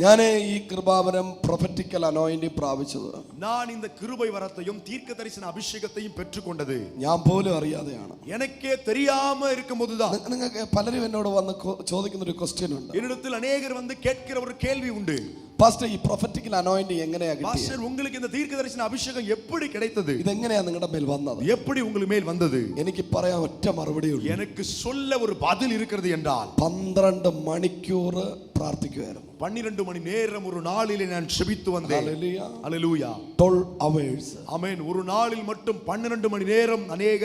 ഞാൻ ഈ കൃപാവരം പ്രൊഫറ്റിക്കൽ അനോയിന്റിംഗ് പ്രാപിച്ചത് நான் இந்த கிருபை வரத்தையும் தீர்க்கதரிசன அபிஷேகத்தையும் பெற்றுக்கொண்டது ഞാൻ പോലും അറിയാതെയാണ്. எனக்கே தெரியாம இருக்கும்போதுதான். നിങ്ങൾക്ക് പലരും എന്നോട് വന്ന് ചോദിക്കുന്ന ഒരു ക്വസ്റ്റ്യൻ ഉണ്ട്. என்னிடத்தில் அநேகர் வந்து கேட்கிற ஒரு கேள்வி உண்டு. പാസ്റ്റർ ഈ പ്രൊഫറ്റിക്കൽ അനോയിന്റിംഗ് എങ്ങനെയാ കിട്ടിയത്? பாஸ்டர் உங்களுக்கு இந்த தீர்க்கதரிசன அபிஷேகம் எப்படி கிடைத்தது? ഇത് എങ്ങനെയാ നിങ്ങളുടെ മേൽ വന്നത്? எப்படி உங்களுக்கு மேல் வந்தது? എനിക്ക് പറയാൻ ഒറ്റ മറുപടി ഉള്ളൂ. எனக்கு சொல்ல ஒரு பதில் இருக்கிறது என்றால் 12 മണിക്കൂർ പ്രാർത്ഥിക്കുമായിരുന്നു. 12 மணி நேரம் ஒரு நாளிலே நான் ஜெபித்து வந்தேன். ஹalleluya ஹalleluya 12 hours. ஆமென். ஒரு நாளில் மட்டும் 12 மணி நேரம் அநேக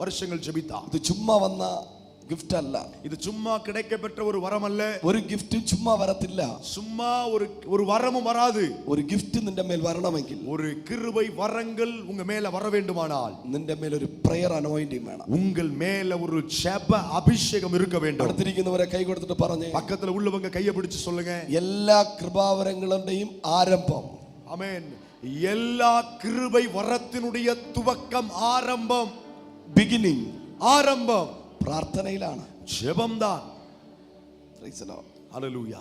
வருஷங்கள் ஜெபித்தான். இது சும்மா வந்த ഗിഫ്റ്റ് അല്ല. இது சும்மா கிடைக்கப்பெற்ற ஒரு வரம் அல்ல. ഒരു ഗിഫ്റ്റ് ചുമ്മാ വരത്തില്ല. சும்மா ஒரு வரமும் வராது. ഒരു ഗിഫ്റ്റ് നിന്റെ മേൽ വരണമെങ്കിൽ, ஒரு கிருபை வரங்கள் உங்க மேல வர வேண்டுமானால், നിന്റെ മേൽ ഒരു പ്രയർ അനോയിന്റിംഗ് വേണം. உங்கள் மேல ஒரு ஜெப அபிஷேகம் இருக்க வேண்டும். അടുത്തിരിക്കുന്നവരെ കൈ കൊടുത്തിട്ട് പറഞ്ഞേ, பக்கத்துல உள்ளவங்க கையை பிடிச்சு சொல்லுங்க, എല്ലാ കൃപാവരങ്ങളുടെയും ആരംഭം, ஆமென், எல்லா கிருபை வரத்தினுடைய துவக்கம், ஆரம்பம், ബിഗിനിങ്, ஆரம்பம் പ്രാർത്ഥനയിലാണ്, ജപംதான். Praise the Lord. Hallelujah.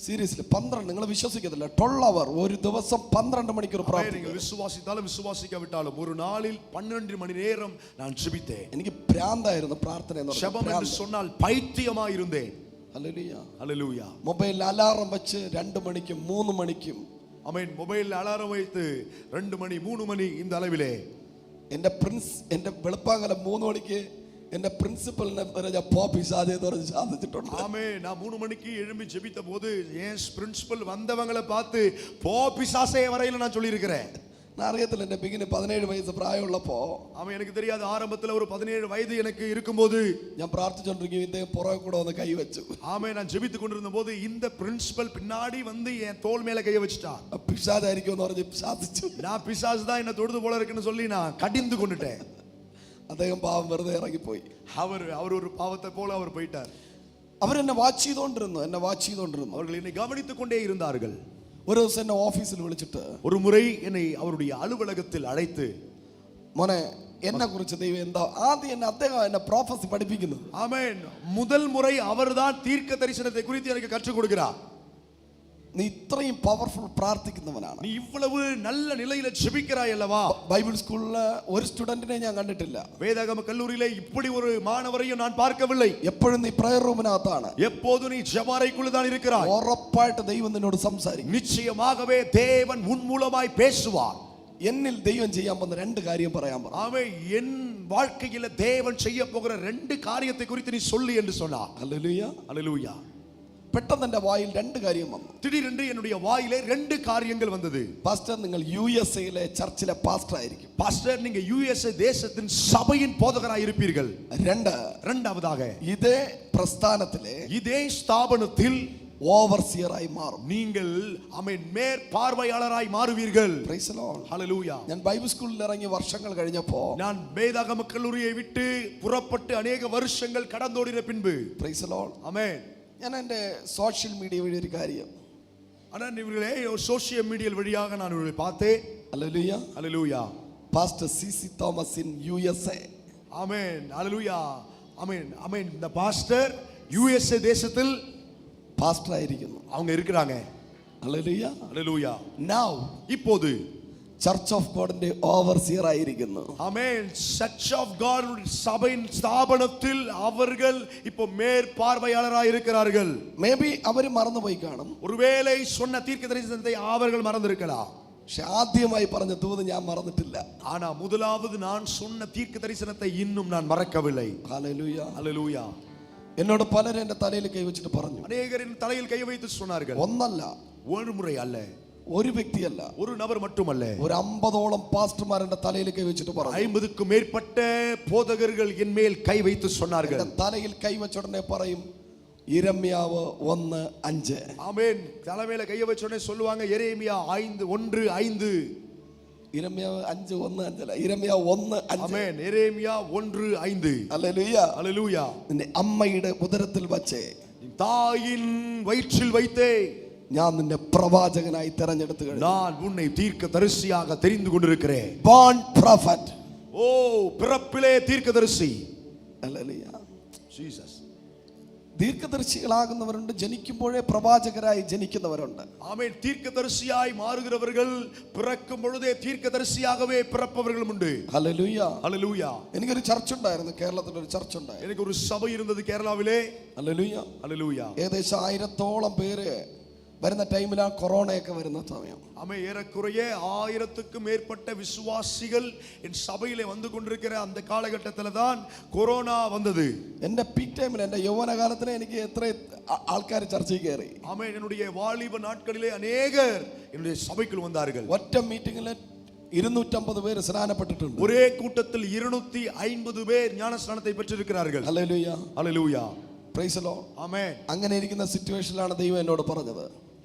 Seriously 12, നിങ്ങൾ വിശ്വസിക്കത്തില്ല, 12 അവർ ഒരു ദിവസം 12 മണിക്കൂർ പ്രാർത്ഥിക്കും. വിശ്വാസിത്താലും വിശ്വാസിക്കാവിട്ടാലും ഒരു നാളിൽ 12 മണി നേരം ഞാൻ ജപിத்தேன். എനിക്ക് ഭ്രാന്തായിരുന്നു പ്രാർത്ഥന എന്ന് ജപം എന്ന് சொன்னால் പൈത്യമായിരുന്നേ. Hallelujah hallelujah. മൊബൈലിൽ അലാറം വെച്ച് 2 മണിക്കും 3 മണിക്കും, ആമേൻ, മൊബൈലിൽ അലാറം வைத்து 2 മണി 3 മണി இந்த அளவிலே എന്റെ വെളുപ്പാങ്കലം 3 മണിക്ക് എന്റെ പ്രിൻസിപ്പലിനെ സാധിച്ചിട്ടുണ്ട്. ആമേ, நான் 3 மணிக்கு எழும்பி ஜெபித்த போது என் பிரின்சிபல் வந்தவங்களை பார்த்து போபிசாசே வரையில நான் சொல்லி இருக்கிறேன். நான் അറിയത്തില്ല, എന്റെ ബിഗിന് 17 വയസ്സ് പ്രായമുള്ളപ്പോ, ஆமா, எனக்கு தெரியாது, ஆரம்பத்துல ஒரு 17 வயது எனக்கு இருக்கும்போது ഞാൻ പ്രാർത്ഥിച്ചുകൊണ്ടിരിക്കും, ഇദ്ദേഹം പുറകെ കൂടെ വന്ന് കൈ വെച്ചു. ஆமே, நான் ஜெபித்து கொண்டிருந்த போது இந்த பிரின்சிபல் பின்னாடி வந்து என் தோள் மேல கையை வச்சிட்டான். പിശാചായിരിക്കും എന്ന് പറഞ്ഞ് സാധിച്ചു. நான் பிசாசு தான் என்ன தொடுது போல இருக்குன்னு சொல்லி நான் கடிந்து கொண்டுட்டேன். അദ്ദേഹം പാവം വെറുതെ ഇറങ്ങിപ്പോയി. அவர் ஒரு பாவத்தை போல அவர் போயிட்டார். അവരെന്നെ വാച്ച് ചെയ്തോണ്ടിരുന്നു. அவர்கள் என்னை கவனித்துக் கொண்டே இருந்தார்கள். ഒരു ദിവസം എന്നെ ഓഫീസിൽ വിളിച്ചിട്ട് ஒரு முறை என்னை அவருடைய அலுவலகத்தில் அழைத்து, മോനെ എന്നെ കുറിച്ച് ദൈവം എന്താ, ആദ്യം അദ്ദേഹം എന്നെ പ്രോഫസി പഠിപ്പിക്കുന്നു. ஆமென். முதல் முறை அவர்தான் தீர்க்க தரிசனத்தை குறித்து எனக்கு கற்றுக் கொடுக்கிறார். നീ ഇത്രയും പവർഫുൾ പ്രാർത്ഥിക്കുന്നവനാണ്, நீ ഇவ்வளவு நல்ல நிலையில ஜெபிக்கிறாய் அல்லவா. ബൈബിൾ സ്കൂളിലെ ഒരു സ്റ്റുഡന്റിനെ ഞാൻ കണ്ടിട്ടില്ല, வேதாகம கல்லூரியிலே இப்படி ஒரு மாணவரையும் நான் பார்க்கவில்லை. എപ്പോഴും നീ പ്രയർ റൂമിനകത്താണ്, எப்போதும் நீ ஜெபறைக்குள்ள தான் இருக்கிறாய். ഉറപ്പായിട്ട് ദൈവം നിന്നോട് സംസാരിക്കും. நிச்சயமாகவே தேவன் உன் மூலமாய் பேசுவார். എന്നിൽ ദൈവം ചെയ്യാൻ പോകുന്ന 2 കാര്യം പറയാൻ പറ. ஆமென். என் வாழ்க்கையில தேவன் செய்ய போகிற 2 காரியத்தை குறித்து நீ சொல்லு என்று சொன்னார். ഹല്ലേലൂയ ஹல்லேலூயா. പെട്ടെന്ന് എന്റെ വായിൽ 2 കാര്യം വന്നു. திடீரென்று என்னுடைய வாயிலே 2 காரியங்கள் வந்தது. പാസ്റ്റർ, നിങ്ങൾ USA ചർച്ചിലെ പാസ്റ്റർ ആയിരിക്കും. பாஸ்டர், நீங்க USA தேசத்தின் சபையின் போதகராய் இருப்பீர்கள். இரண்டாவதாக, இதே பிரஸ்தானத்திலே, இதே ஸ்தாபனத்தில் ഓവർസിയറായി മാറും. நீங்கள் ஆமென் மேற்பார்வையாளராய் மாறுவீர்கள். Praise the Lord. ஹல்லேலൂயா. ഞാൻ ബൈബിൾ സ്കൂളിൽ ഇറങ്ങി വർഷങ്ങൾ കഴിഞ്ഞപ്പോൾ, நான் வேதாகம கல்லூரியை விட்டு புறப்பட்டு அநேக வருஷங்கள் கடந்தோடின பின்பு, പ്രൈസ് ദി ലോർഡ്, ஆமென், ഞാൻ എൻ്റെ സോഷ്യൽ മീഡിയ വഴി ഒരു കാര്യം, ஆனால் இவர்களே சோஷியல் மீடியா வழியாக நான் இவர்களை பார்த்தேன். Hallelujah, hallelujah. Pastor CC Thomas in USA. ஆமென். ஹல்லேலூயா. ஆமென். ஆமென். இந்த பாஸ்டர் USA தேசத்தில் പാസ്റ്റർ ആയിരിക്കുന്നു. அவங்க இருக்கிறாங்க. ഹല്ലേലൂയ. ஹல்லேலூயா. Now இப்போது ചർച്ച് ഓഫ് ഗോഡിന്റെ ഓവർസിയർ ആയിരിക്കുന്നു. ஆமென். சர்ச் ஆஃப் காட் சபையின் ஸ்தாபனத்தில் அவர்கள் இப்போ மேற்பார்வையாளராய் இருக்கிறார்கள். മേബി അവർ മറന്നുപോയി കാണും. ஒருவேளை சொன்ன தீர்க்கதரிசனத்தை அவர்கள் மறந்திருக்கலாம். പക്ഷെ ആദ്യമായി പറഞ്ഞ ദൂത് ഞാൻ മറന്നിട്ടില്ല. ஆனா முதலாவது நான் சொன்ன தீர்க்க தரிசனத்தை இன்னும் நான் மறக்கவில்லை. ഹല്ലേലൂയ. ஹல்லேலூயா. എന്നോട് പലരും എന്റെ തലയിൽ കൈവച്ചിട്ട് പറഞ്ഞു, அநேகரின் தலையில் கை வைத்து சொன்னார்கள். ഒന്നല്ല, ஒரு முறை அல்ல, ഒരു വ്യക്തിയല്ല, ஒரு நபர் மட்டுமல்ல, ഒരു 50ഓളം പാസ്റ്റർമാരുടെ തലയിൽ കൈവച്ചിട്ട് പറഞ്ഞു, 50க்கும் மேற்பட்ட போதகர்கள் என் மேல் கை வைத்து சொன்னார்கள். എന്റെ തലയിൽ കൈവച്ച ഉടനെ പറയും, യിരെമ്യാവ് 1:5. ஆமென். தலைமையில கையை வச்ச உடனே சொல்லுவாங்க, எரேமியா 1:5. യിരെമ്യാവ് 5:1-5 അല്ല, യിരെമ്യാവ് 1:5. ஆமென். எரேமியா 1:5. ഹല്ലേലൂയ. ஹல்லேலூயா. നിന്റെ അമ്മയുടെ ഉദരത്തിൽ വച്ചേ, தாயின் வயிற்றில் வைத்தே ഞാൻ നിന്നെ പ്രവാചകനായി തിരഞ്ഞെടുത്തു കഴിഞ്ഞു. நான் உன்னை தீர்க்கதரிசியாக தெரிந்து கொண்டிருக்கிறேன். born prophet. ஓ, பிறப்பிலே தீர்க்கதரிசி. ഹല്ലേലൂയ. ஜீசஸ். ദീർഘദർശികളാകുന്നവരുണ്ട്, ജനിക്കുമ്പോഴേ പ്രവാചകരായി ജനിക്കുന്നവരുണ്ട്. ஆமென். தீர்க்கதரிசியாய் மாறுகிறவர்கள் பிறக்கும் பொழுதே தீர்க்கதரிசியாகவே பிறப்பவர்களும் உண்டு. ഹല്ലേലൂയ. ஹல்லேலூயா. എനിക്കൊരു ചർച്ച് ഉണ്ടായിരുന്നു, കേരളത്തിൽ ഒരു ചർച്ച് ഉണ്ടായിരുന്നു. எனக்கு ஒரு சபை இருந்தது கேரளாவிலே. ഹല്ലേലൂയ. ஹல்லேலூயா. ഏകദേശം 1000-ഓളം പേര് വരുന്ന ടൈമിലാണ് കൊറോണയൊക്കെ വരുന്ന സമയം. ஆமென். ஏறக்குறைய 1000க்கும் மேற்பட்ட விசுவாசிகள் என் சபையிலே வந்து கொண்டிருக்கிற அந்த காலகட்டத்தில் தான் கொரோனா வந்தது. എൻ്റെ പീക്ക് ടൈമിൽ, എൻ്റെ യൗവനകാലത്തിന് എനിക്ക് എത്ര ആൾക്കാർ ചർച്ചയിൽ കയറി. ஆமென். என்னுடைய வாலிப நாட்களிலே அநேகர் என்னுடைய சபைக்குள் வந்தார்கள். ഒറ്റ മീറ്റിംഗിൽ 250 പേര് സ്നാനപ്പെട്ടിട്ടുണ്ട്. ஒரே கூட்டத்தில் 250 பேர் ஞான ஸ்நானத்தை பெற்றிருக்கிறார்கள். Hallelujah. Hallelujah. Praise the Lord. Amen. അങ്ങനെ ഇരിക്കുന്ന സിറ്റുവേഷനിലാണ് ദൈവം എന്നോട് പറഞ്ഞത്,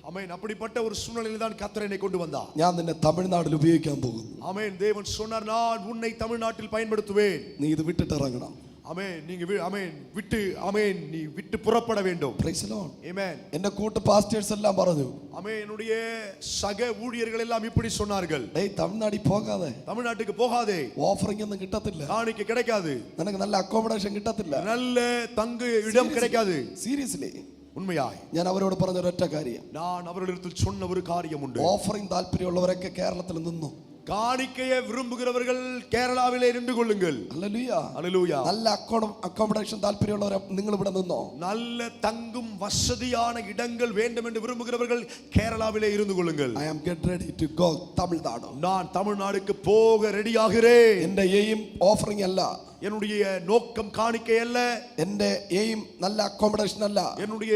ஆமென். அப்படிப்பட்ட ஒரு சூழ்நிலையில் தான் கர்த்தர் என்னை கொண்டு வந்தார். ഞാൻ നിന്നെ തമിഴ്നാട്ടിൽ ഉപയോഗിക്കാൻ പോകുന്നു. ஆமென். தேவன் சொன்னார், நான் உன்னை தமிழ்நாட்டில் பயன்படுத்துவேன். നീ ഇത് വിട്ടിട്ട് ഇറങ്ങണം. ஆமென். நீங்க ஆமென் விட்டு ஆமென் நீ விட்டு புறப்பட வேண்டும். Praise the Lord. ஆமென். എൻ്റെ കൂട്ട് പാസ്റ്റേഴ്സ് എല്ലാം പറഞ്ഞു, ஆமென். என்னுடைய சக ஊழியர்கள் எல்லாம் இப்படி சொன்னார்கள், ഡേയ് തമിഴ്നാട്ടിൽ പോകാതെ, தமிழ்நாட்டுக்கு போகாதே, ഓഫറിംഗ് ഒന്നും കിട്ടത്തില്ല, காணிக்கை கிடைக்காது, നിനക്ക് നല്ല അക്കോമഡേഷൻ കിട്ടത്തില്ല, நல்ல தங்கு இடம் கிடைக்காது. സീരിയസ്ലി. உண்மையாய் ഞാൻ അവരോട് പറഞ്ഞ ഒരൊറ്റ കാര്യം, நான் அவர்களிடத்தில் சொன்ன ஒரு காரியம் உண்டு. ഓഫറിംഗ് താല്പര്യമുള്ളവരൊക്കെ കേരളത്തിൽ നിന്നു. காணிக்கையை விரும்புகிறவர்கள் கேரளாவிலே நின்று கொள்ளுங்கள். ഹല്ലേലൂയ. ஹல்லேலூயா. നല്ല അക്കോമഡേഷൻ താല്പര്യമുള്ളവർ നിങ്ങൾ ഇവിടെ നിന്നോ. நல்ல தங்கும் வசதியான இடங்கள் வேண்டும் என்று விரும்புகிறவர்கள் கேரளாவிலே இருந்து கொள்ளுங்கள். I am get ready to go Tamil Nadu. நான் தமிழ்நாடுக்கு போக ரெடியாகிறேன். എൻ്റെ എയിം ഓഫറിംഗ് അല്ല, என்னுடைய நோக்கம் காணிக்கை அல்ல, എൻ്റെ എയിം നല്ല അക്കോമഡേഷൻ അല്ല, என்னுடைய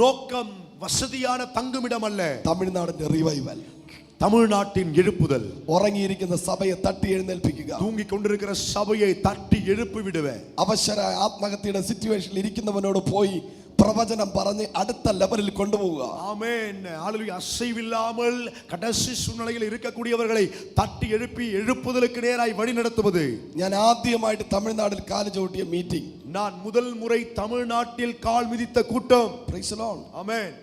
நோக்கம் வசதியான தங்குமிடம் அல்ல, തമിഴ്നാടിന്റെ റിവൈവൽ. தமிழ்நாட்டின் எழுப்புதல். ഉറങ്ങിയിരിക്കുന്ന സഭയെ തട്ടി എഴുന്നേൽപ്പിക്കുക. தூங்கிக் கொண்டிருக்கிற சபையை தட்டி எழுப்பி விடுவேன். അവശരായ ആത്മഹത്യയുടെ സിറ്റുവേഷനിൽ ഇരിക്കുന്നവനോട് പോയി പ്രവചനം പറഞ്ഞ് അടുത്ത ലെവലിൽ കൊണ്ടുപോവുക. ஆமென். ஹல்லேலூயா. அசைவில்லாமல் கடைசி சூழ்நிலையில் இருக்கக்கூடியவர்களை தட்டி எழுப்பி எழுப்புதலுக்கு நேராய் வழி நடத்துவது. ഞാൻ ആദ്യമായിട്ട് തമിഴ്നാട്ടിൽ കാല് ചവിട്ടിയ മീറ്റിംഗ്, நான் முதல் முறை தமிழ்நாட்டில் கால் மிதித்த கூட்டம். Praise the Lord. ஆமென்.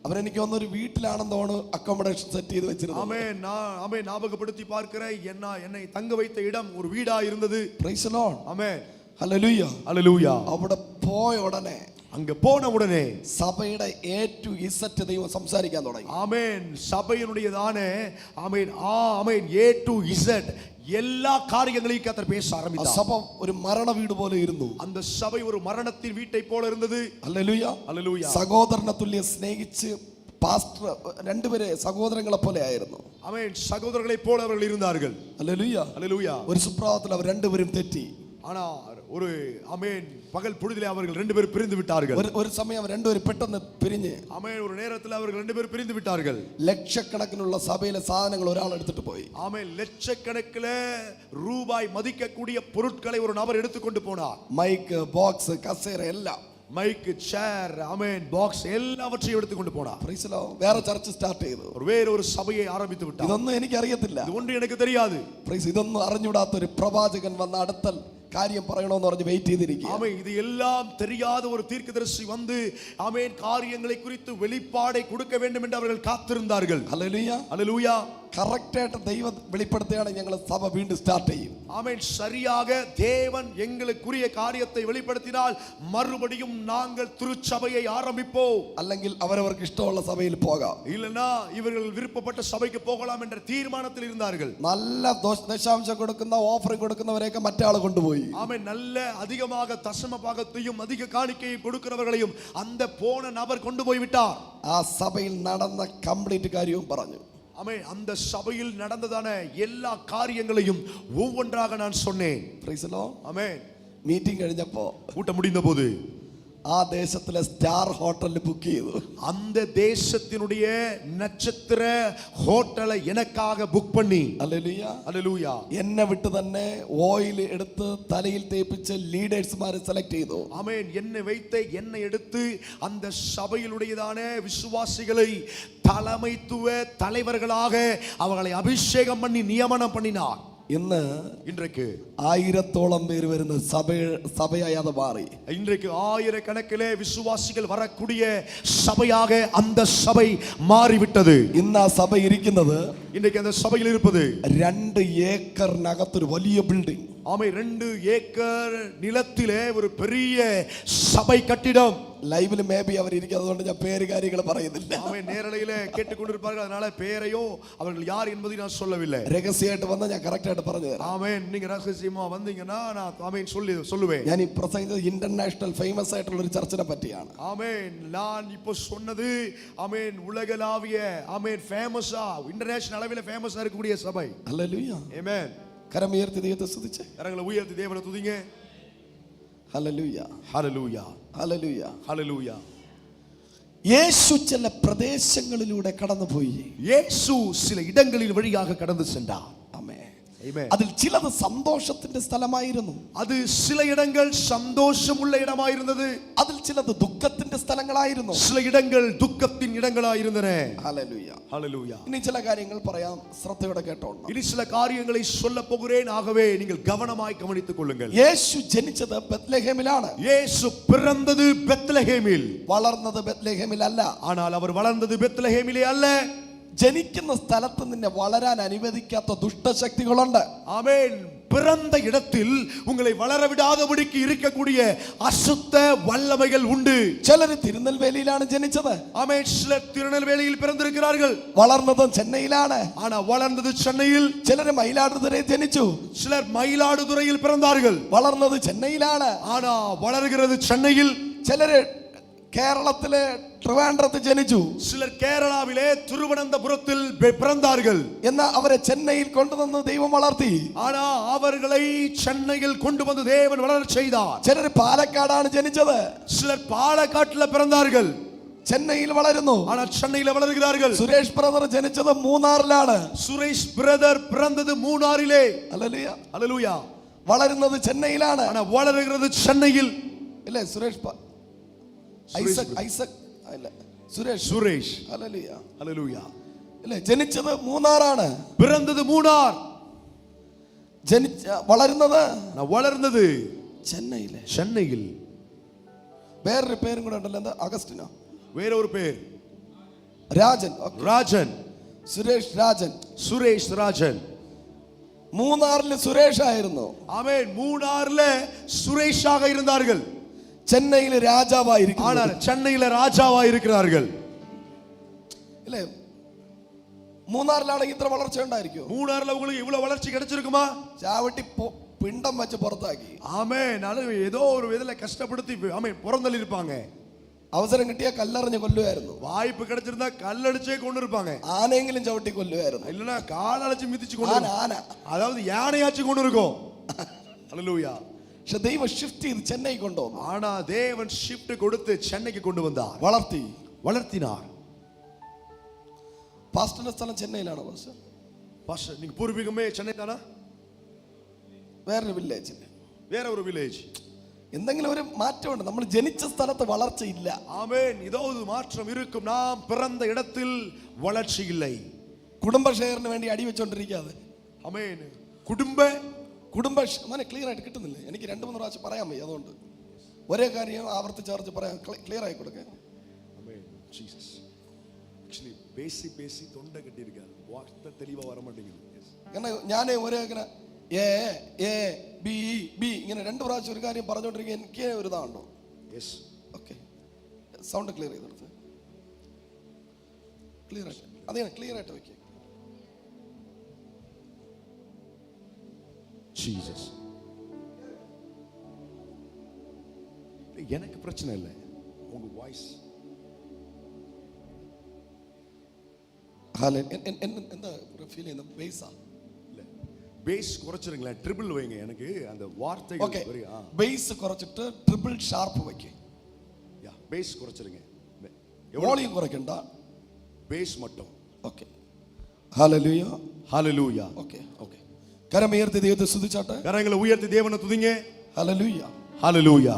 അവരെനിക്ക് വന്നൊരു വീട്ടിലാണെന്നോണ് അക്കോമഡേഷൻ സെറ്റ് ചെയ്ത് വെച്ചിരുന്നത്. ஆமென். நான் ஞாபகப்படுத்தி பார்க்கிறேன், என்னை தங்க வைத்த இடம் ஒரு வீடா இருந்தது. Praise the Lord. Amen. Hallelujah. Hallelujah. അവിടെ പോയ உடனே அங்க போன உடனே സഭയുടെ A to Z ദൈവം സംസാരിക്കാൻ തുടങ്ങി. ஆமென். சபையினுடையதானே ஆமென் ஆமென் A to Z எல்லா காரியங்களையும் கர்த்தர் பேச ആ ஆரம்பித்தார். സഭ ഒരു മരണ വീട് പോലെ ഇരുന്നു. அந்த சபை ஒரு மரணத்தின் வீட்டை போல இருந்தது. ഹല്ലേലൂയ. ஹல்லேலூயா. സഹോദരനെ തുല്യം സ്നേഹിച്ച് പാസ്റ്റർ രണ്ടുപേരെ സഹോദരങ്ങളെ പോലെ ആയിരുന്നു. ஆமென். சகோதரர்களைப் போல அவர்கள் இருந்தார்கள். ഹല്ലേലൂയ. ஹல்லேலூயா. ഒരു സുപ്രഭാതത്തിൽ അവർ രണ്ടുപേരും തെറ്റി. ஆனா ஒரு ஆமென் பகல் பொழுதிலே அவர்கள் ரெண்டு பேரும் பிரிந்து விட்டார்கள். ഒരു സമയം അവർ രണ്ടുപേരും പെട്ടെന്ന് പിരിഞ്ഞ്, ஆமென், ஒரு நேரத்தில் அவர்கள் ரெண்டு பேரும் பிரிந்து விட்டார்கள். ലക്ഷക്കണക്കിനുള്ള സഭയിലെ സാധനങ്ങൾ ഒരാൾ എടുത്തിട്ട് പോയി. ஆமென். லட்சக்கணக்கில் ரூபாய் மதிக்கக்கூடிய பொருட்களை ஒரு நபர் எடுத்துக்கொண்டு போனார். മൈക്ക്, ബോക്സ്, കസേര എല്ലാം, மைக்கு, சேர், ஆமென், பாக்ஸ் எல்லாவற்றையும் எடுத்துக்கொண்டு போனார். Price the Lord. വേറെ ചർച്ച് സ്റ്റാർട്ട് ചെയ്തു. வேறொரு சபையை ஆரம்பித்து விட்டார். ഇതൊന്നും എനിക്കറിയത്തില്ല. இது ஒன்று எனக்கு தெரியாது. പ്രൈസ്. ഇതൊന്നും അറിഞ്ഞുകൂടാത്ത ഒരു പ്രവാചകൻ വന്ന അടുത്ത കാര്യം പറയണമെന്ന് പറഞ്ഞ് വെയിറ്റ് ചെയ്തിരിക്കുക. ஆமென். இது எல்லாம் தெரியாத ஒரு தீர்க்கதரிசி வந்து ஆமென் காரியங்களை குறித்து வெளிப்பாடை கொடுக்க வேண்டும் என்று அவர்கள் காத்திருந்தார்கள். ഹല്ലേലൂയ. ஹல்லேலூயா. കറക്റ്റ് ആയിട്ട് ദൈവം വെളിപ്പെടുത്തുകയാണെങ്കിൽ ഞങ്ങൾ സഭ വീണ്ടും സ്റ്റാർട്ട് ചെയ്യും. ஆமென். சரியாக தேவன் எங்களுக்குரிய காரியத்தை வெளிப்படுத்தினால் மறுபடியும் நாங்கள் திருச்சபையை ஆரம்பிப்போம். അല്ലെങ്കിൽ അവരവർക്ക് ഇഷ്ടമുള്ള സഭയിൽ പോകാം. இல்லனா இவர்கள் விருப்பப்பட்ட சபைக்கு போகலாம் என்ற தீர்மானத்தில் இருந்தார்கள். നല്ല ദശാംശം കൊടുക്കുന്ന ഓഫറിംഗ് കൊടുക്കുന്നവരെയൊക്കെ മറ്റാൾ കൊണ്ടുപോയി. ஆமென். நல்ல அதிகமாக தசம பாகத்தையும் அதிக காணிக்கையை கொடுக்கிறவர்களையும் அந்த போன நபர் கொண்டு போய் விட்டார். ആ സഭയിൽ നടന്ന കംപ്ലീറ്റ് കാര്യവും പറഞ്ഞു. ஆமென். அந்த சபையில் நடந்ததான எல்லா காரியங்களையும் ஒவ்வொன்றாக நான் சொன்னேன். Price the Lord. Amen. Meeting കഴിഞ്ഞപ്പോ கூட்டம் முடிந்த போது ആ ദേശത്തിലെ സ്റ്റാർ ഹോട്ടലിൽ ബുക്ക് ചെയ്തു. அந்த தேசத்தினுடைய நட்சத்திர ஹோட்டலை எனக்காக புக் பண்ணி, ഹല്ലേലൂയ, ஹல்லேலூயா, എന്നെ വിട്ട് തന്നെ ഓയിൽ എടുത്ത് തലയിൽ തേപ്പിച്ച് ലീഡേഴ്സ്മാരെ സെലക്ട് ചെയ്തു. ஆமென். என்னை வைத்த எண்ணெய் எடுத்து அந்த சபையிலுடையதான விசுவாசிகளை தலைமைத்துவ தலைவர்களாக அவர்களை அபிஷேகம் பண்ணி நியமனம் பண்ணினார். ഇന്ന് இன்றைக்கு 1000-ഓളം പേര് വരുന്ന സഭയായി അത് മാറി. இன்றைக்கு ஆயிரக்கணக்கிலே விசுவாசிகள் வரக்கூடிய சபையாக அந்த சபை மாறிவிட்டது. ഇന്ന് ആ സഭ ഇരിക്കുന്നത് இன்றைக்கு அந்த சபையில் இருப்பது 2 ഏക്കറിനകത്തൊരു വലിയ ബിൽഡിംഗ്. ஆமென் 2 ஏக்கர் நிலத்திலே ஒரு பெரிய சபை கட்டிடம். ലൈവിൽ മേബി അവർ ഇരിക്കും, അതുകൊണ്ട് ഞാൻ പേര് കാര്യങ്ങൾ പറയുന്നില്ല. ஆமென் நேரலையிலே கேட்டுக்கொண்டிருப்பார்கள், அதனால பெயரையோ அவர்கள் யார் என்பதை நான் சொல்லவில்லை. രഹസ്യമായിട്ട് വന്നാൽ ഞാൻ കറക്റ്റ് ആയിട്ട് പറഞ്ഞു തരാം. ஆமென் நீங்க ரகசியமா வந்தீங்கன்னா நான் ஆமென் சொல்லுவேன். ഞാൻ ഈ പ്രസംഗിച്ചത് ഇന്റർനാഷണൽ ഫേമസ് ആയിട്ടുള്ള ഒരു ചർച്ചിനെ പറ്റിയാണ്. ஆமென் நான் இப்போ சொன்னது ஆமென் உலகளாவிய ஆமென் ஃபேமஸா இன்டர்நேஷனல் அளவிலே ஃபேமஸா இருக்கக்கூடிய சபை. ഹല്ലേലൂയ. ஆமென். കരം ഉയർത്തി ദൈവത്തെ സ്തുതിച്ചേ. கரங்களை உயர்த்தி தேவனை துதிங்க. ഹല്ലേലൂയ. ஹalleluya. ഹല്ലേലൂയ. ஹalleluya. യേശു ചില പ്രദേശങ്ങളിലൂടെ കടന്നുപോയി. இயேசு சில இடங்களின் வழியாக கடந்து சென்றார். ആമേൻ. ஆமென். അതിൽ ചിലത് സന്തോഷത്തിന്റെ സ്ഥലമായിരുന്നു. அது சில இடங்கள் சந்தோஷமுள்ள இடமாயிருந்தது. അതിൽ ചിലത് ദുഃഖത്തിന്റെ സ്ഥലങ്ങളായിരുന്നു. சில இடங்கள் துக்கத்தின் இடங்களாயிருந்தன. ഹല്ലേലൂയ. ஹalleluya. ഇനി ചില കാര്യങ്ങൾ പറയാം, ശ്രദ്ധയോടെ കേട്ടോണം. இனி சில காரியங்களை சொல்ல போகிறேன், ஆகவே நீங்கள் கவனமாய் கவனித்துக் கொள்ளுங்கள். യേശു ജനിച്ചത് ബെത്ലഹേമിലാണ്. இயேசு பிறந்தது பெத்லகேமில். വളർന്നത് ബെത്ലഹേമിലല്ല. ஆனால் அவர் வளர்ந்தது பெத்லகேமிலே அல்ல. ജനിക്കുന്ന സ്ഥലത്ത് നിന്നെ വളരാൻ അനുവദിക്കാത്ത ദുഷ്ടശക്തികളുണ്ട്. ஆமென். பிறந்த இடத்தில் உங்களை வளர விடாதபடிக்கு இருக்கக்கூடிய அசுத்த வல்லமைகள் உண்டு. ചിലർ തിരുനെൽവേലിയിലാണ് ജനിച്ചത്. ஆமென். சிலர் திருநெல்வேலியில் பிறந்திருக்கிறார்கள். വളർന്നതും ചെന്നൈയിലാണ്. ஆனா வளர்ந்தது சென்னையில். ചിലർ മയിലാടുതുറയിൽ ജനിച്ചു. சிலர் மயிலாடுதுறையில் பிறந்தார்கள். വളർന്നത് ചെന്നൈയിലാണ്. ஆனா வளர்கிறது சென்னையில். ചിലര് കേരളത്തിലെ ട്രിവാൻഡ്രത്ത് ജനിച്ചു. சிலர் கேரளாவிலே திருவனந்தபுரத்தில் பிறந்தார்கள். എന്നാൽ അവരെ ചെന്നൈയിൽ കൊണ്ടുവന്ന് ദൈവം വളർത്തി. ஆனா அவர்களை சென்னையில் கொண்டு வந்து தேவன் வளரச் செய்தார். ചിലർ പാലക്കാടാണ് ജനിച്ചത്. சிலர் பாலக்காட்டில் பிறந்தார்கள். ചെന്നൈയിൽ വളരുന്നു. ஆனா சென்னையில வளர்கிறார்கள். സുരേഷ് ബ്രദർ ജനിച്ചത് മൂന്നാറിലാണ്. சுரேஷ் பிரதர் பிறந்தது மூணாறிலே. ഹല്ലേലൂയ. ஹalleluya. വളരുന്നത് ചെന്നൈയിലാണ്. ஆனா வளர்கிறது சென்னையில். ഇല്ലേ സുരേഷ് ഐസക് അല്ല സുരേഷ് சுரேஷ். ഹല്ലേലൂയ. ஹalleluya. ഇല്ലേ ജനിച്ചത് മൂന്നാറാണ്. பிறந்தது மூணார். വളരുന്നത് வளர்ந்தது ചെന്നൈയിലെ. சென்னையில். വേറൊരു പേരും കൂടെ ഉണ്ടല്ലോ, എന്താ? അഗസ്റ്റിനോ? வேற ஒரு பேர் രാജൻ. ராஜன். സുരേഷ് രാജൻ. சுரேஷ் ராஜன். മൂന്നാറിൽ സുരേഷ് ആയിരുന്നു. ஆமென். மூணார்ல சுரேஷாக இருந்தார்கள். ചെന്നൈയിൽ രാജാവായിരിക്കും. ஆனால் சென்னையில ராஜாவா இருக்கிறார்கள். ഇല്ലേ? മൂന്നാറിലാണെങ്കിൽ ഇത്ര വളർച്ച ഉണ്ടായിരിക്കും. மூணார்ல உங்களுக்கு இவ்வளவு வளர்ச்சி கிடைச்சிருக்குமா? ചാവട്ടി പിണ്ടം വെച്ച് പുറത്താക്കി. ஆமென். ஏதோ ஒரு விதத்துல கஷ்டப்படுத்தி ஆமென் புறந்தள்ளி இருப்பாங்க. അവസരം കിട്ടിയ കല്ലെറിഞ്ഞ് കൊല്ലുമായിരുന്നു. வாய்ப்பு கிடைச்சிருந்தா கல்லடிச்சே கொண்டு இருப்பாங்க. ആനയെങ്കിലും ചവിട്ടി കൊല്ലുമായിരുന്നു. இல்லனா காலடிச்சு மிதிச்சு கொண்டு ആന அதாவது யானையாச்சு கொண்டு இருக்கும். ஹalleluya. പക്ഷെ ദൈവം ഷിഫ്റ്റ് ചെയ്ത് ചെന്നൈ കൊണ്ടുവന്നു. ஆனா தேவன் ஷிஃப்ட் கொடுத்து சென்னைக்கு கொண்டு வந்தார். വളർത്തിனார். പാസ്റ്ററിന്റെ സ്ഥലം ചെന്നൈയിലാണോ പാസ്റ്റർ? பாஸ்டர் நீங்க பூர்வீகமே சென்னை தானா? വേറൊരു വില്ലേജ്. வேற ஒரு வில்லேஜ். എന്തെങ്കിലും ഒരു മാറ്റമുണ്ട്. നമ്മൾ ജനിച്ച സ്ഥലത്ത് വളർച്ചയില്ല. ஆமென். ஏதாவது மாற்றம் இருக்கும். நாம் பிறந்த இடத்தில் வளர்ச்சி இல்லை. കുടുംബ ഷെയറിന് വേണ്ടി അടി വെച്ചോണ്ടിരിക്കാതെ. ஆமென். കുടുംബ മോനെ ക്ലിയർ ആയിട്ട് കിട്ടുന്നില്ലേ? എനിക്ക് 2-3 പ്രാവശ്യം പറയാൻ വയ്യ, അതുകൊണ്ട് ഒരേ കാര്യം ആവർത്തിച്ച് പറയാം. ക്ലിയർ ആയി കൊടുക്കുക. ஆமென். ஜீசஸ். ஆக்சுவலி பேசி தொண்டை கட்டி இருக்காரு. வார்த்தை தெளிவா வர மாட்டேங்குது. കാരണം ഞാൻ ഒരേ ഇങ്ങനെ എ ബി ബി ഇങ്ങനെ 2 പ്രാവശ്യം ഒരു കാര്യം പറഞ്ഞുകൊണ്ടിരിക്കുക. എനിക്ക് ഒരു ഇതാണോ? യെസ്. ഓക്കെ, സൗണ്ട് ക്ലിയർ ചെയ്തെടുത്ത് ക്ലിയർ ആയിട്ട് അതെ ക്ലിയർ ആയിട്ട് വെക്കുക. ஜீசஸ். எனக்கு பிரச்சனை இல்லை, உங்க வாய்ஸ் എന്താ ഫീൽ ചെയ്യുന്ന? ബേസാ? இல்ல, பேஸ் குறைச்சிருங்களேன். ட்ரிபிள் வைங்க. எனக்கு அந்த வார்த்தை ஓகே, பேஸ் குறைச்சிட்டு ட்ரிபிள் ஷார்ப் வைக்க. யா, பேஸ் குறைச்சிருங்க. വോളിയം കുറയ്ക്കണ്ട, பேஸ் மட்டும். Okay. Hallelujah. Hallelujah. Okay okay. കരം ഉയർത്തി ദൈവത്തെ സ്തുതിച്ചാട്ടെ. கரங்களை உயர்த்தி தேவனை துதிங்க. ഹല്ലേലൂയ. ஹalleluya.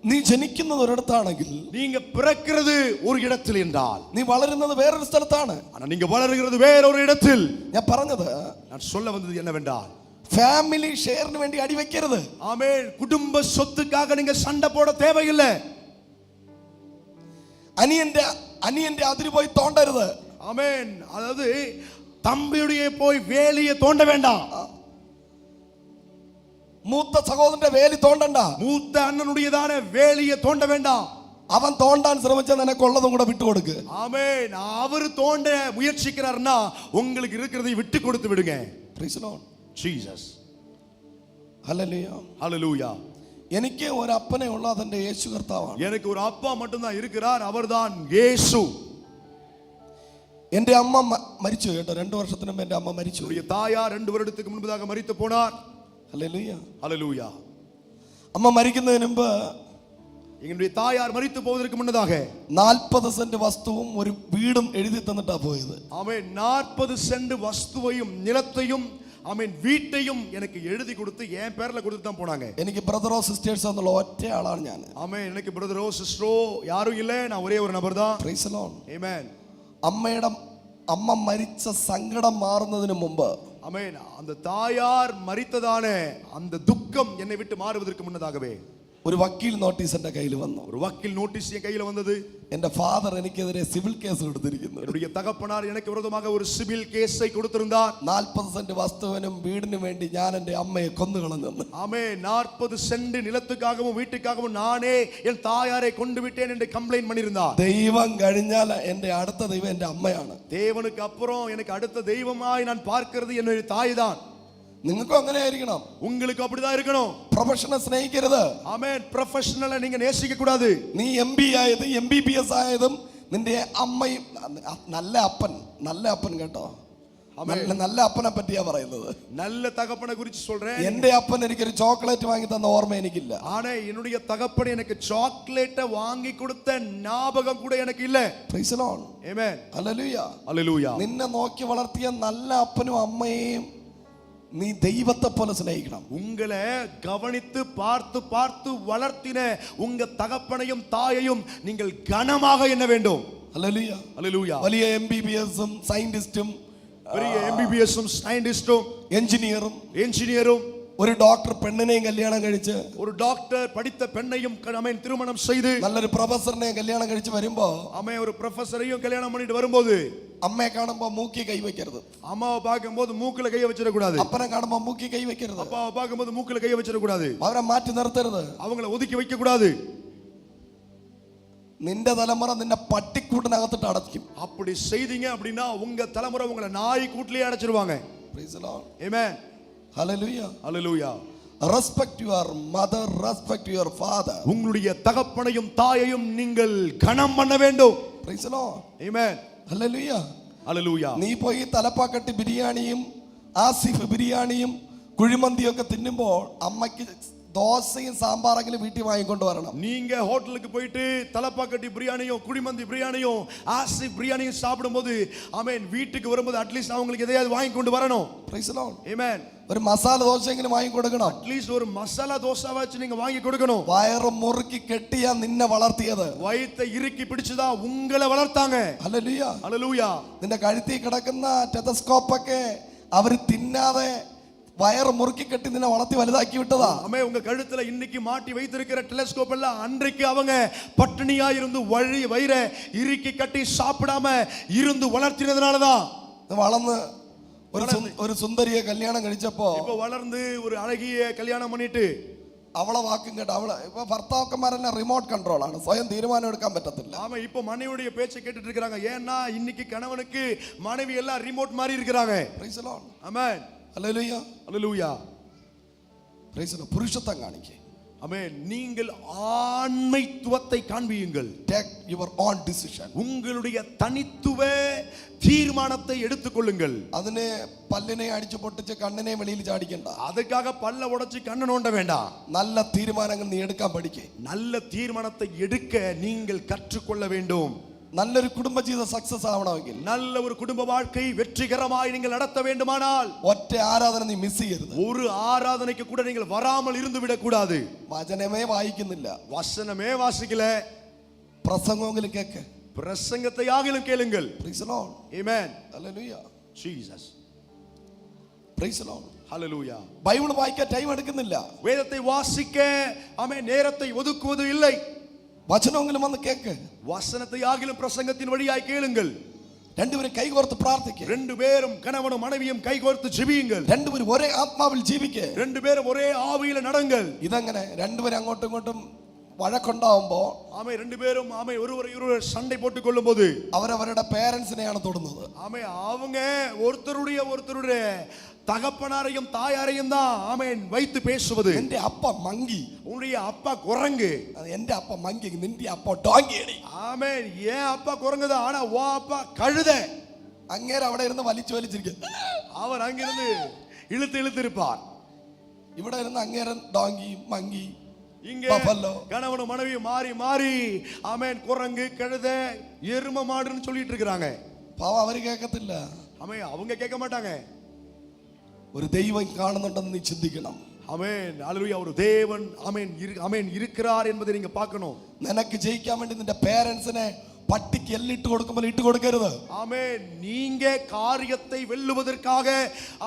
നീ ജനിക്കുന്നത് ഒരിടത്താണെങ്കിൽ, நீங்க பிறக்கிறது ஒரு இடத்தில் என்றால், നീ വളരുന്നത് വേറൊരു സ്ഥലത്താണ്. ஆனா நீங்க வளருகிறது வேற ஒரு இடத்தில். ഞാൻ പറഞ്ഞത്, நான் சொல்ல வந்தது என்னவென்றால், ഫാമിലി ഷെയറിന് വേണ്ടി അടി വെക്കരുത്. ஆமென். குடும்ப சொத்துக்காக நீங்க சண்டை போட தேவையில்லை. അനിയന്റെ അതിര് പോയി തോണ്ടരുത്. ஆமென். அதாவது தம்பியுடைய போய் வேலியை தோண்ட வேண்டாம். മൂത്ത സഹോദരന്റെ വേലി തോണ്ടണ്ട. மூத்த அண்ணனுடையதான வேலியை தோண்ட வேண்டாம். അവൻ തോണ്ടാൻ ശ്രമിച്ചാൽ നിനക്കുള്ളതും കൂടെ വിട്ടുകൊടുക്ക്. ஆமென். அவர் தோண்ட முயற்சிக்கிறார்னா உங்களுக்கு இருக்கிறதை விட்டு கொடுத்து விடுங்க. Praise the Lord. Jesus. Hallelujah. Hallelujah. എനിക്ക് ഒരു അപ്പനെ ഉള്ള അതെന്റെ യേശു കർത്താവാണ്. எனக்கு ஒரு அப்பா மட்டும்தான் இருக்கிறார், அவர்தான் இயேசு. എന്റെ അമ്മ മരിച്ചു കേട്ടോ. 2 വർഷത്തിന് മുമ്പ് എന്റെ അമ്മ മരിച്ചു. உடைய தாயார் 2 வருடத்துக்கு முன்பதாக மரித்து போனார். ഹല്ലേലൂയ. ஹalleluya. അമ്മ മരിക്കുന്നതിന് മുമ്പ് எங்களுடைய தாயார் மரித்து போவதற்கு முன்னதாக 40 സെന്റ് വസ്തുവും ഒരു വീടും എഴുതി തന്നിട്ടാ പോയത്. ஆமென். 40 சென்ட் வஸ்துவையும் நிலத்தையும் ஆமென் வீட்டையும் எனக்கு எழுதி கொடுத்து என் பேர்ல கொடுத்து தான் போனாங்க. എനിക്ക് ബ്രദറോ സിസ്റ്റേഴ്സ് എന്നുള്ള ഒറ്റ ആളാണ് ഞാൻ. ஆமென். எனக்கு பிரதரோ சிஸ்டரோ யாரும் இல்ல, நான் ஒரே ஒரு நபர் தான். Praise the Lord. ஆமென். അമ്മ മരിച്ച സങ്കടം മാറുന്നതിന് മുമ്പ് ஆமென். அந்த தாயார் மரித்ததான அந்த துக்கம் என்னை விட்டு மாறுவதற்கு முன்னதாகவே ഒരു വക്കീൽ നോട്ടീസ് എന്റെ കയ്യിൽ വന്നു. ஒரு வக்கீல் நோட்டீஸ் என் கையில வந்தது. എന്റെ ഫാദർ എനിക്കെതിരെ സിവിൽ കേസ് കൊടുത്തിരിക്കുന്നു. என்னுடைய தகப்பனார் எனக்கு விரோதமாக ஒரு சிவில் கேஸை கொடுத்திருந்தார். 40 സെന്റ് വസ്തുവിനും വീടിനും വേണ്ടി ഞാൻ എന്റെ അമ്മയെ കൊന്നുകളഞ്ഞെന്ന്. ஆமென். 40 சென்ட் நிலத்துக்காகவும் வீட்டுக்காகவும் நானே என் தாயாரை கொண்டு விட்டேன் என்று கம்ப்ளைண்ட் பண்ணியிருந்தார். ദൈവം കഴിഞ്ഞാൽ എന്റെ അടുത്ത ദൈവം എന്റെ അമ്മയാണ്. தேவனுக்கு அப்புறம் எனக்கு அடுத்த தெய்வமாய் நான் பார்க்கிறது என்னுடைய தாய் தான். നിങ്ങൾക്കും അങ്ങനെ ആയിരിക്കണം. உங்களுக்கு அப்படிதான் இருக்கணும். പ്രൊഫഷനെ സ്നേഹിക്കരുത്. ஆமென். ப்ரொஃபஷனலை நீங்க நேசிக்க கூடாது. നീ MB ആയത് MBBS ആയതും നിന്റെ അമ്മയും നല്ല അപ്പൻ കേട്ടോ. നല്ല അപ്പനെ പറ്റിയാ പറയുന്നത്. நல்ல தகப்பனை குறித்து சொல்றேன். എന്റെ അപ്പൻ എനിക്കൊരു ചോക്ലേറ്റ് വാങ്ങി തന്ന ഓർമ്മ എനിക്കില്ല. ஆனா என்னுடைய தகப்பன் எனக்கு சாக்லேட்டை வாங்கி கொடுத்த ஞாபகம் கூட எனக்கு இல்ல. Praise the Lord. Amen. Hallelujah. Hallelujah. നിന്നെ നോക്കി വളർത്തിയ നല്ല അപ്പനും അമ്മയെയും നീ ദൈവത്തെ പോലെ സ്നേഹിക്കണം. உங்களை கவனித்து பார்த்து பார்த்து வளர்த்தின உங்க தகப்பனையும் தாயையும் நீங்கள் கனமாக எண்ண வேண்டும். ഹല്ലേലൂയ. Hallelujah. വലിയ MBBSും സയന്റിസ്റ്റും பெரிய MBBSும் சயின்டிஸ்டும் എഞ്ചിനീയറും ഒരു ഡോക്ടർ പെണ്ണിനെയും കല്യാണം കഴിച്ച് ஒரு டாக்டர் படித்த பெண்ணையும் திருமணம் செய்து നല്ലൊരു പ്രൊഫസറിനെയും കല്യാണം കഴിച്ച് വരുമ്പോ ஒரு ப்ரொஃபஸரையும் கல்யாணம் பண்ணிட்டு வரும்போது അമ്മയെ കാണുമ്പോ മൂക്കി കൈ വെക്കരുത്. அம்மாவை பார்க்கும்போது மூக்குல கைய வச்சிட கூடாது. അപ്പനെ കാണുമ്പോ മൂക്കി കൈ വെക്കരുത്. அப்பாவை பார்க்கும்போது மூக்குல கைய வச்சிட கூடாது. അവരെ മാറ്റി നിർത്തരുത്. அவங்கள ஒதுக்கி வைக்க கூடாது. നിന്റെ തലമുറ നിന്നെ പട്ടിക്കൂട്ടിനകത്തിട്ട് അടയ്ക്കും. அப்படி செய்தீங்க அப்படின்னா உங்க தலைமுறை உங்களை நாய் கூட்டிலே அடைச்சிருவாங்க. Praise the Lord. Amen. Hallelujah. Hallelujah. Respect your mother, respect your father. உங்களுடைய தகப்பனையும் தாயையும் நீங்கள் கனம் பண்ண வேண்டும். Praise the Lord. Amen. Hallelujah. Hallelujah. നീ പോയി തലപ്പാക്കട്ടി ബിരിയാണിയും ആസിഫ് ബിരിയാണിയും കുഴിമന്തിയൊക്കെ തിന്നുമ്പോൾ അമ്മയ്ക്ക് ദോശയും സാമ്പാറെങ്കിലും വീട്ടിൽ വാങ്ങിക്കൊണ്ട് വരണം. நீங்க ஹோட்டலுக்கு போயிட்டு தலப்பாக்கட்டி பிரியாணியும் குடிமந்தி பிரியாணியும் ஆசிப் பிரியாணியும் சாப்பிடும்போது ஆமென் வீட்டுக்கு வரும்போது அட்லீஸ்ட் அவங்களுக்கு எதையாவது வாங்கி கொண்டு வரணும். Praise the Lord. Amen. ഒരു മസാല ദോശയെങ്കിലും വാങ്ങി കൊടുക്കണം. அட்லீஸ்ட் ஒரு மசாலா தோசை வச்சு நீங்க வாங்கி கொடுக்கணும். വയറ് മുറുക്കി കെട്ടിയാ നിന്നെ വളർത്തിയത്. வயித்தை இறுக்கி பிடிச்சுதான் உங்களை வளர்த்தாங்க. Hallelujah. Hallelujah. നിന്റെ കഴുത്തിൽ കിടക്കുന്ന ടെതസ്കോപ്പൊക്കെ അവർ തിന്നാതെ വയറ് മുറുക്കി കെട്ടി നിന്നെ വളർത്തി വലുതാക്കി വിട്ടതാ. ஆமே உங்க கழுத்துல இன்னைக்கு மாட்டி வைத்திருக்கிற டெலஸ்கோப் எல்லாம் அன்றைக்கு அவங்க பட்டினியா இருந்து வயிறை இறுக்கி கட்டி சாப்பிடாம இருந்து வளர்த்தினதுனால தான் വളർന്ന് ഒരു സുന്ദരിയെ കല്യാണം കഴിച്ചപ്പോ இப்போ வளர்ந்து ஒரு அழகிய கல்யாணம் பண்ணிட்டு അവളെ വാക്കും കേട്ടോ. അവളെ ഇപ്പൊ ഭർത്താക്കന്മാരെല്ലാം റിമോട്ട് കൺട്രോൾ ആണ്. സ്വയം തീരുമാനം എടുക്കാൻ പറ്റത്തില്ല. ஆமா இப்போ மனைவியுடைய பேச்சை கேட்டுட்டு இருக்காங்க. ஏன்னா இன்னைக்கு கணவனுக்கு மனைவி எல்லாம் ரிமோட் மாதிரி இருக்காங்க. Praise the Lord. Amen. Hallelujah. Hallelujah. Praise the Lord. പുരുഷത്വം കാണിക്കേ. ஆமென். நீங்கள் ஆண்மைத்துவத்தை காண்பியுங்கள். Take your own decision. உங்களுடைய தனித்துவ தீர்மானத்தை எடுத்துக்கொள்ளுங்கள். അതിനെ പല്ലിനെ അടിച്ചു പൊട്ടിച്ച് കണ്ണിനെ വെളിയിൽ ചാടിക്കണ്ട. அதுக்காக பல்ல உடைச்சு கண்ணை நோண்ட வேண்டாம். നല്ല തീരുമാനങ്ങൾ നീ എടുക്കാൻ പഠിക്കേ. நல்ல தீர்மானத்தை எடுக்க நீங்கள் கற்றுக்கொள்ள வேண்டும். നല്ലൊരു കുടുംബജീവിതം സക്സസ് ആവണമെങ്കിൽ, நல்ல ஒரு குடும்ப வாழ்க்கை வெற்றிகரமாய் நீங்கள் நடத்த வேண்டுமானால் ഒറ്റ ആരാധന നീ മിസ് ചെയ്യരുത്. ஒரு ஆராதனைக்கு கூட நீங்கள் வராமல் இருந்து விடக் கூடாது. വചനമേ വായിക്കുന്നില്ല, வசனமே வாசிக்கல, പ്രസംഗമെങ്കിലും കേക്ക്, பிரசங்கத்தை ஆகிலும் கேளுங்கள். Praise the Lord. Amen. Hallelujah. Jesus. Praise the Lord. Hallelujah. Bible വായിക്കാൻ ടൈം എടുക്കുന്നില്ല. வேதத்தை வாசிக்க ஆமென் நேரத்தை ஒதுக்குவது இல்லை. വചനമെങ്കിലും വന്ന് കേക്ക്. வசனத்தை ஆகிலும் பிரசங்கத்தின் வழியாய் கேளுங்கள். രണ്ടുപേരും കൈകോർത്ത് പ്രാർത്ഥിക്കുക. ரெண்டு பேரும் கணவனும் மனைவியும் கைகோர்த்து ஜெபியுங்கள். രണ്ടുപേരും ഒരേ ആത്മാവിൽ ജീവിക്കുക. ரெண்டு பேரும் ஒரே ஆவியில நடங்கள். ഇതെങ്ങനെ രണ്ടുപേരും അങ്ങോട്ടും ഇങ്ങോട്ടും വഴക്കുണ്ടാവുമ്പോ ஆமே ரெண்டு பேரும் ஆமே ஒருவர் சண்டை போட்டுக் கொள்ளும்போது അവരവരുടെ പേരൻസിനെയാണ് തൊടുന്നത്. ஆமே அவங்க ஒருத்தருடைய தகப்பனாரையும் தாயாரையும் தான் ஆமென் வைத்து பேசுவது. എന്റെ അപ്പ മങ്കി, உன்னுடைய அப்பா குரங்கு. എന്റെ അപ്പ മങ്കി, നിന്റെ അപ്പ ഡോങ്കിയടി. ஆமென் ஏன் அப்பா குரங்குதான், ஆனா ஓ அப்பா கழுத. അങ്ങേര് അവിടെ ഇരുന്ന് വലിച്ചിരിക്കും. அவர் அங்கிருந்து இழுத்து இருப்பார். ഇവിടെ ഇരുന്ന് അങ്ങേരൻ ഡോങ്കി മങ്കി இங்க பஃபல்லோ கணவனும் மனைவியும் மாறி ஆமென் குரங்கு கழுத எரும மாடுன்னு சொல்லிட்டு இருக்காங்க. പാവം അവര് കേൾക്കത്തില്ല. ஆமென் அவங்க கேட்க மாட்டாங்க. ഒരു ദൈവം കാണുന്നുണ്ടെന്ന് നീ ചിന്തിക്കണം. ஆமென் ஹalleluya. ஒரு தேவன் ஆமென் இருக்கிறார் என்பதை நீங்க பார்க்கணும். നിനക്ക് ജയിക്കാൻ വേണ്ടി നിന്റെ പേരൻസിനെ പട്ടിക്ക് എല്ലിട്ട് കൊടുക്കുമ്പോൾ ഇട്ട് കൊടുക്കരുത്. ஆமென் நீங்க காரியத்தை வெல்லுவதற்காக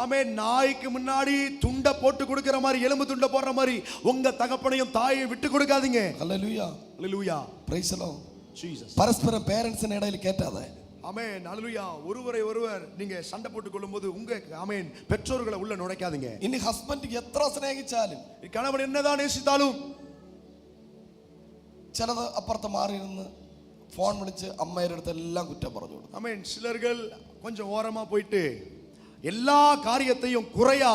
ஆமென் நாய்க்கு முன்னாடி துண்ட போட்டு கொடுக்கிற மாதிரி எலும்பு துண்ட போடுற மாதிரி உங்க தகப்பனையும் தாயை விட்டு கொடுக்காதீங்க. Hallelujah hallelujah. Price the Lord. Jesus. പരസ്പരം പേരൻസിനെ ഇടയിൽ കേറ്റാതെ. ஆமென் ஹalleluya. ஒருவர் நீங்க சண்டை போட்டுக் கொள்ளும்போது உங்க ஆமென் பெற்றோர்களை உள்ள நுழைக்காதீங்க. ഇനി ഹസ്ബൻഡ് എത്ര സ്നേഹിച്ചാലും கணவன் என்னதான் நேசித்தாலும் ചിലത് അപ്പുറത്ത് മാറിയിരുന്ന് ഫോൺ വിളിച്ച് അമ്മയുടെ അടുത്ത് എല്ലാം കുറ്റം പറഞ്ഞു കൊടുക്കും. ஆமென் சிலர்கள் கொஞ்சம் ஓரமா போயிட்டு எல்லா காரியத்தையும் குறையா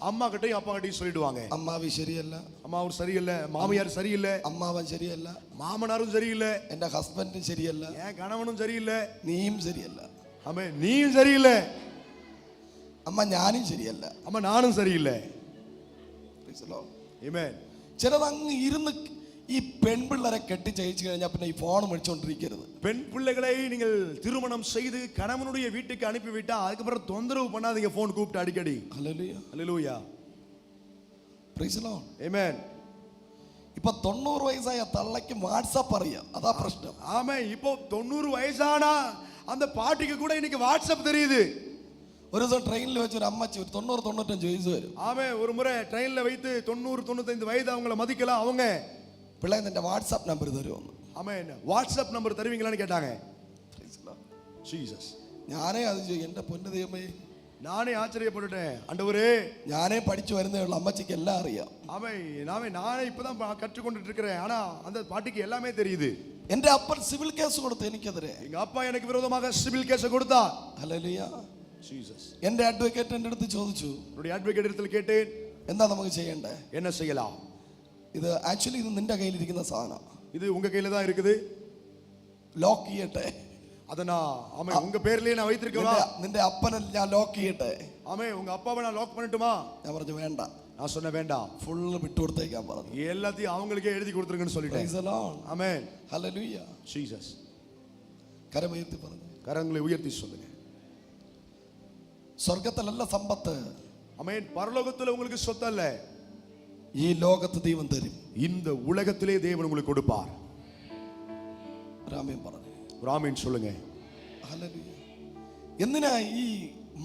அம்மா கிட்டயும் அப்பா கிட்டயும் சொல்லிடுவாங்க. അമ്മാവി ശരിയല്ല, அம்மாவும் சரியில்லை, மாமியார் சரியில்லை, അമ്മാവൻ ശരിയല്ല, மாமனாரும் சரியில்லை, എന്റെ ഹസ്ബൻഡും ശരിയല്ല, என் கணவனும் சரியில்லை, നീയും ശരിയല്ല, ஆமென் நீயும் சரியில்லை, അമ്മ ഞാനും ശരിയല്ല. அம்மா நானும் சரியில்லை. Praise the Lord. ஆமென். ചിലത് അങ്ങ് ഇരുന്ന് ഈ പെൺപിള്ളേരെ കെട്ടിച്ചയച്ചു കഴിഞ്ഞാൽ പിന്നെ ഈ ഫോൺ മേടിച്ചോണ്ടിരിക്കരുത്. பெண் பிள்ளைகளை நீங்கள் திருமணம் செய்து கணவனுடைய வீட்டுக்கு அனுப்பிவிட்டா அதுக்கப்புறம் தொந்தரவு பண்ணாதீங்க. போன் கூப்பிட்டு அடிக்கடி. Hallelujah. Hallelujah. Praise the Lord. ஆமென். ഇപ്പൊ 90 വയസ്സായ തള്ളയ്ക്ക് വാട്സാപ്പ് അറിയാം, അതാ പ്രശ്നം. ஆமென். இப்போ 90 வயசானா அந்த பாட்டிக்கு கூட இன்னைக்கு வாட்ஸ்அப் தெரியுது. ഒരു ദിവസം ട്രെയിനിൽ വെച്ച് ഒരു അമ്മച്ചി ഒരു 90-95 വയസ്സ് വരും. ஆமென். ஒரு முறை ட்ரெயின்ல வைத்து 90-95 வயது அவங்கள மதிக்கலாம். அவங்க പിള്ളേ നിന്റെ വാട്സാപ്പ് നമ്പർ തരുമെന്ന്. ஆமென் வாட்ஸ்அப் நம்பர் தருவீங்களான்னு கேட்டாங்க. ஜீசஸ். ഞാനേ അത് ചെയ്യും. എന്റെ പൊന്നു ദൈവമേ, நானே ஆச்சரியப்பட்டுட்டேன். ஆண்டவரே, ഞാനേ പഠിച്ചു വരുന്നേ ഉള്ളൂ, அമ്മச்சிக்கு எல்லாம் அறிയാം. நானே இப்பதான் கற்றுக்கொண்டுட்டு இருக்கிறேன். ஆனா அந்த பாட்டிக்கு எல்லாமே தெரியுது. എന്റെ അപ്പൻ സിവിൽ കേസ് കൊടുത്തു എനിക്കെതിരെ. எங்க அப்பா எனக்கு விரோதமாக சிவில் கேஸ் கொடுத்தா. ഹല്ലേലൂയ. ஜீசஸ். എന്റെ അഡ്വക്കേറ്റ് എന്റെ അടുത്ത് ചോദിച്ചു, என்னுடைய அட்வொகேட் இடத்துல கேட்டேன், എന്താ നമുക്ക് ചെയ്യണ്ടേ? என்ன செய்யலாம்? ഇത് ആക്ച്വലി ഇത് നിന്റെ കയ്യിലിരിക്കുന്ന സാധനം, இது உங்க கையில தான் இருக்குது, ലോക്ക് ചെയ്യട്ടെ. அத நான் ஆமென் உங்க பேர்லயே நான் வைத்திருக்கவா? നിന്റെ അപ്പനെ ഞാൻ ലോക്ക് ചെയ്യട്ടെ? ஆமென் உங்க அப்பாவை நான் லாக் பண்ணட்டுமா? ഞാൻ പറഞ്ഞു വേണ്ട, நான் சொன்ன வேண்டாம், ഫുള്ള് വിട്ടുകൊടുത്തേക്കാൻ പറഞ്ഞു. எல்லாத்தையும் அவங்களுக்கே எழுதி கொடுத்துருங்கன்னு சொல்லிட்டேன். Praise the Lord. Amen. Hallelujah. Jesus. കരമുയർത്തി പറഞ്ഞു, கரங்களை உயர்த்தி சொல்லுங்க. സ്വർഗത്തിലല്ല സമ്പത്ത്, ஆமென் பரலோகத்துல உங்களுக்கு சொத்து அல்ல, ഈ ലോകത്ത് ദൈവം തരും. இந்த உலகத்திலே தேவன் உங்களுக்கு கொடுப்பார். രാമൻ പറഞ്ഞു. ஒரு ஆமென் சொல்லுங்க. ഹല്ലേലൂയ. എന്തിനാ ഈ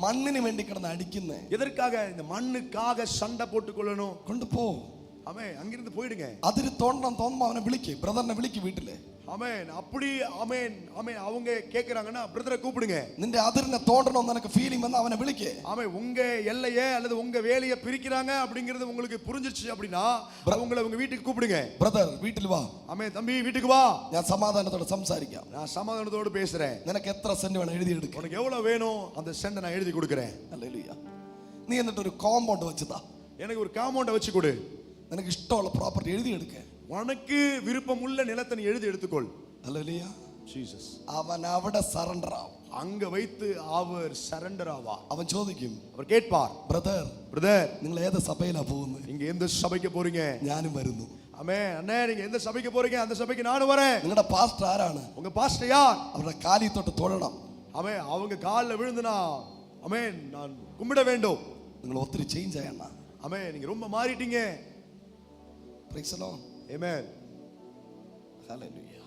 മണ്ണിന് വേണ്ടി കിടന്ന് അടിക്കുന്നേ? எதற்காக இந்த மண்ணுக்காக சண்டை போட்டுக் கொள்ளணும்? കൊണ്ടുപോ. ஆமென் அங்கிருந்து போயிடுங்க. അതിര് തോണ്ടണം തോന്നുമ്പോ അവനെ വിളിക്ക്, ബ്രദറിനെ വിളിക്ക് വീട്ടിലെ. ஆமென் அப்படி ஆமென் ஆமென் அவங்க கேக்குறாங்கன்னா பிரதரை கூப்பிடுங்க. നിന്റെ അതിരിനെ തോണ്ടണം നിനക്ക് ഫീലിംഗ് വന്ന അവനെ വിളിക്ക്. ஆமென் உங்க எல்லையே அல்லது உங்க வேலையை பிரிக்கிறாங்க அப்படிங்கிறது உங்களுக்கு புரிஞ்சிருச்சு அப்படின்னா அவங்களை உங்க வீட்டுக்கு கூப்பிடுங்க. ബ്രദർ വീട്ടിൽ വാ. ஆமென் தம்பி வீட்டுக்கு வா, ഞാൻ സമാധാനത്തോടെ സംസാരിക്കാം. நான் சமாதானத்தோடு பேசுறேன். നിനക്ക് എത്ര സെന്റ് വേണം എഴുതി എടുക്ക. உனக்கு எவ்வளவு வேணும் அந்த சென்ட நான் எழுதி கொடுக்கிறேன். ഹല്ലേലൂയ. നീ എന്നിട്ട് ഒരു കോമ്പൗണ്ട് വെച്ചതാ, எனக்கு ஒரு காம்பவுண்ட வச்சு கொடு. നിനക്ക് ഇഷ്ടമുള്ള പ്രോപ്പർട്ടി എഴുതി എടുക്ക. உனக்கு விருப்பம் உள்ள நிலத்தை நீ எழுதி எடுத்துக்கொள். ഹല്ലേലൂയ. ஜீசஸ். അവൻ അവിടെ സറണ്ടർ ആവും. அங்க வைத்து அவர் சரண்டர் ஆவா. അവൻ ചോദിക്കും, அவர் கேட்பார், ബ്രദർ பிரதர் നിങ്ങൾ ഏത് സഭയിലാ പോകുന്നത്? நீங்க எந்த சபைக்கு போறீங்க? ഞാനും വരുന്നു. ஆமென். அண்ணே நீங்க எந்த சபைக்கு போறீங்க? அந்த சபைக்கு நானும் வரேன். നിങ്ങളുടെ പാസ്റ്റർ ആരാണ്? உங்க பாஸ்டர் யார்? അവരുടെ കാലിൽ തൊട്ട് തൊഴണം. ஆமென் அவங்க கால்ல விழுந்துனா ஆமென் நான் கும்பிட வேண்டும். നിങ്ങൾ ഒത്തിരി ചേഞ്ച് ആയണ്ണ. ஆமென் நீங்க ரொம்ப மாறிட்டீங்க. Praise the Lord. Amen. Hallelujah.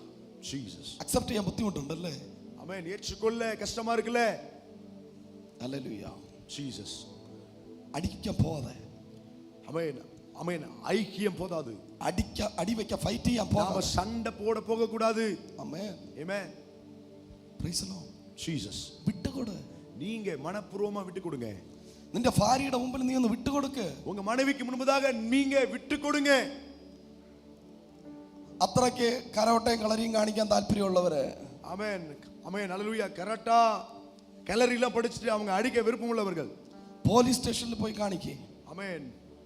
Jesus. Accept ചെയ്യാൻ ബുദ്ധിമുട്ടുണ്ടല്ലേ? ஆமென் ஏற்றுக்கொள்ள கஷ்டமா இருக்குல்ல? ഹല്ലേലൂയ. ஜீசஸ். അടിക്കാൻ പോവാതെ. ஆமென் ஆமென் ஐக்கியம் போதாது. അടി വെക്ക ഫൈറ്റ് ചെയ്യാൻ நாம പോവാതെ. சண்டை போட போக கூடாது. Amen. Amen. Praise the Lord. Jesus. വിട്ടുകൊടു. நீங்க மனப்பூர்வமா விட்டு கொடுங்க. നിന്റെ ഭാര്യയുടെ മുമ്പിൽ നീ ഒന്ന് വിട്ടുകൊടുക്ക്. உங்க மனைவிக்கு முன்பதாக நீங்க விட்டு கொடுங்க. അത്രയ്ക്ക് കരോട്ടയും കളരിയും കാണിക്കാൻ താല്പര്യമുള്ളവര്, ஆமென் ஆமென் ஹalleluya. கரெக்ட்டா கலரிலாம் படிச்சிட்டு அவங்க அடிக்க விருப்பம் உள்ளவர்கள் പോലീസ് സ്റ്റേഷനിൽ പോയി കാണിക്കേ. ஆமென்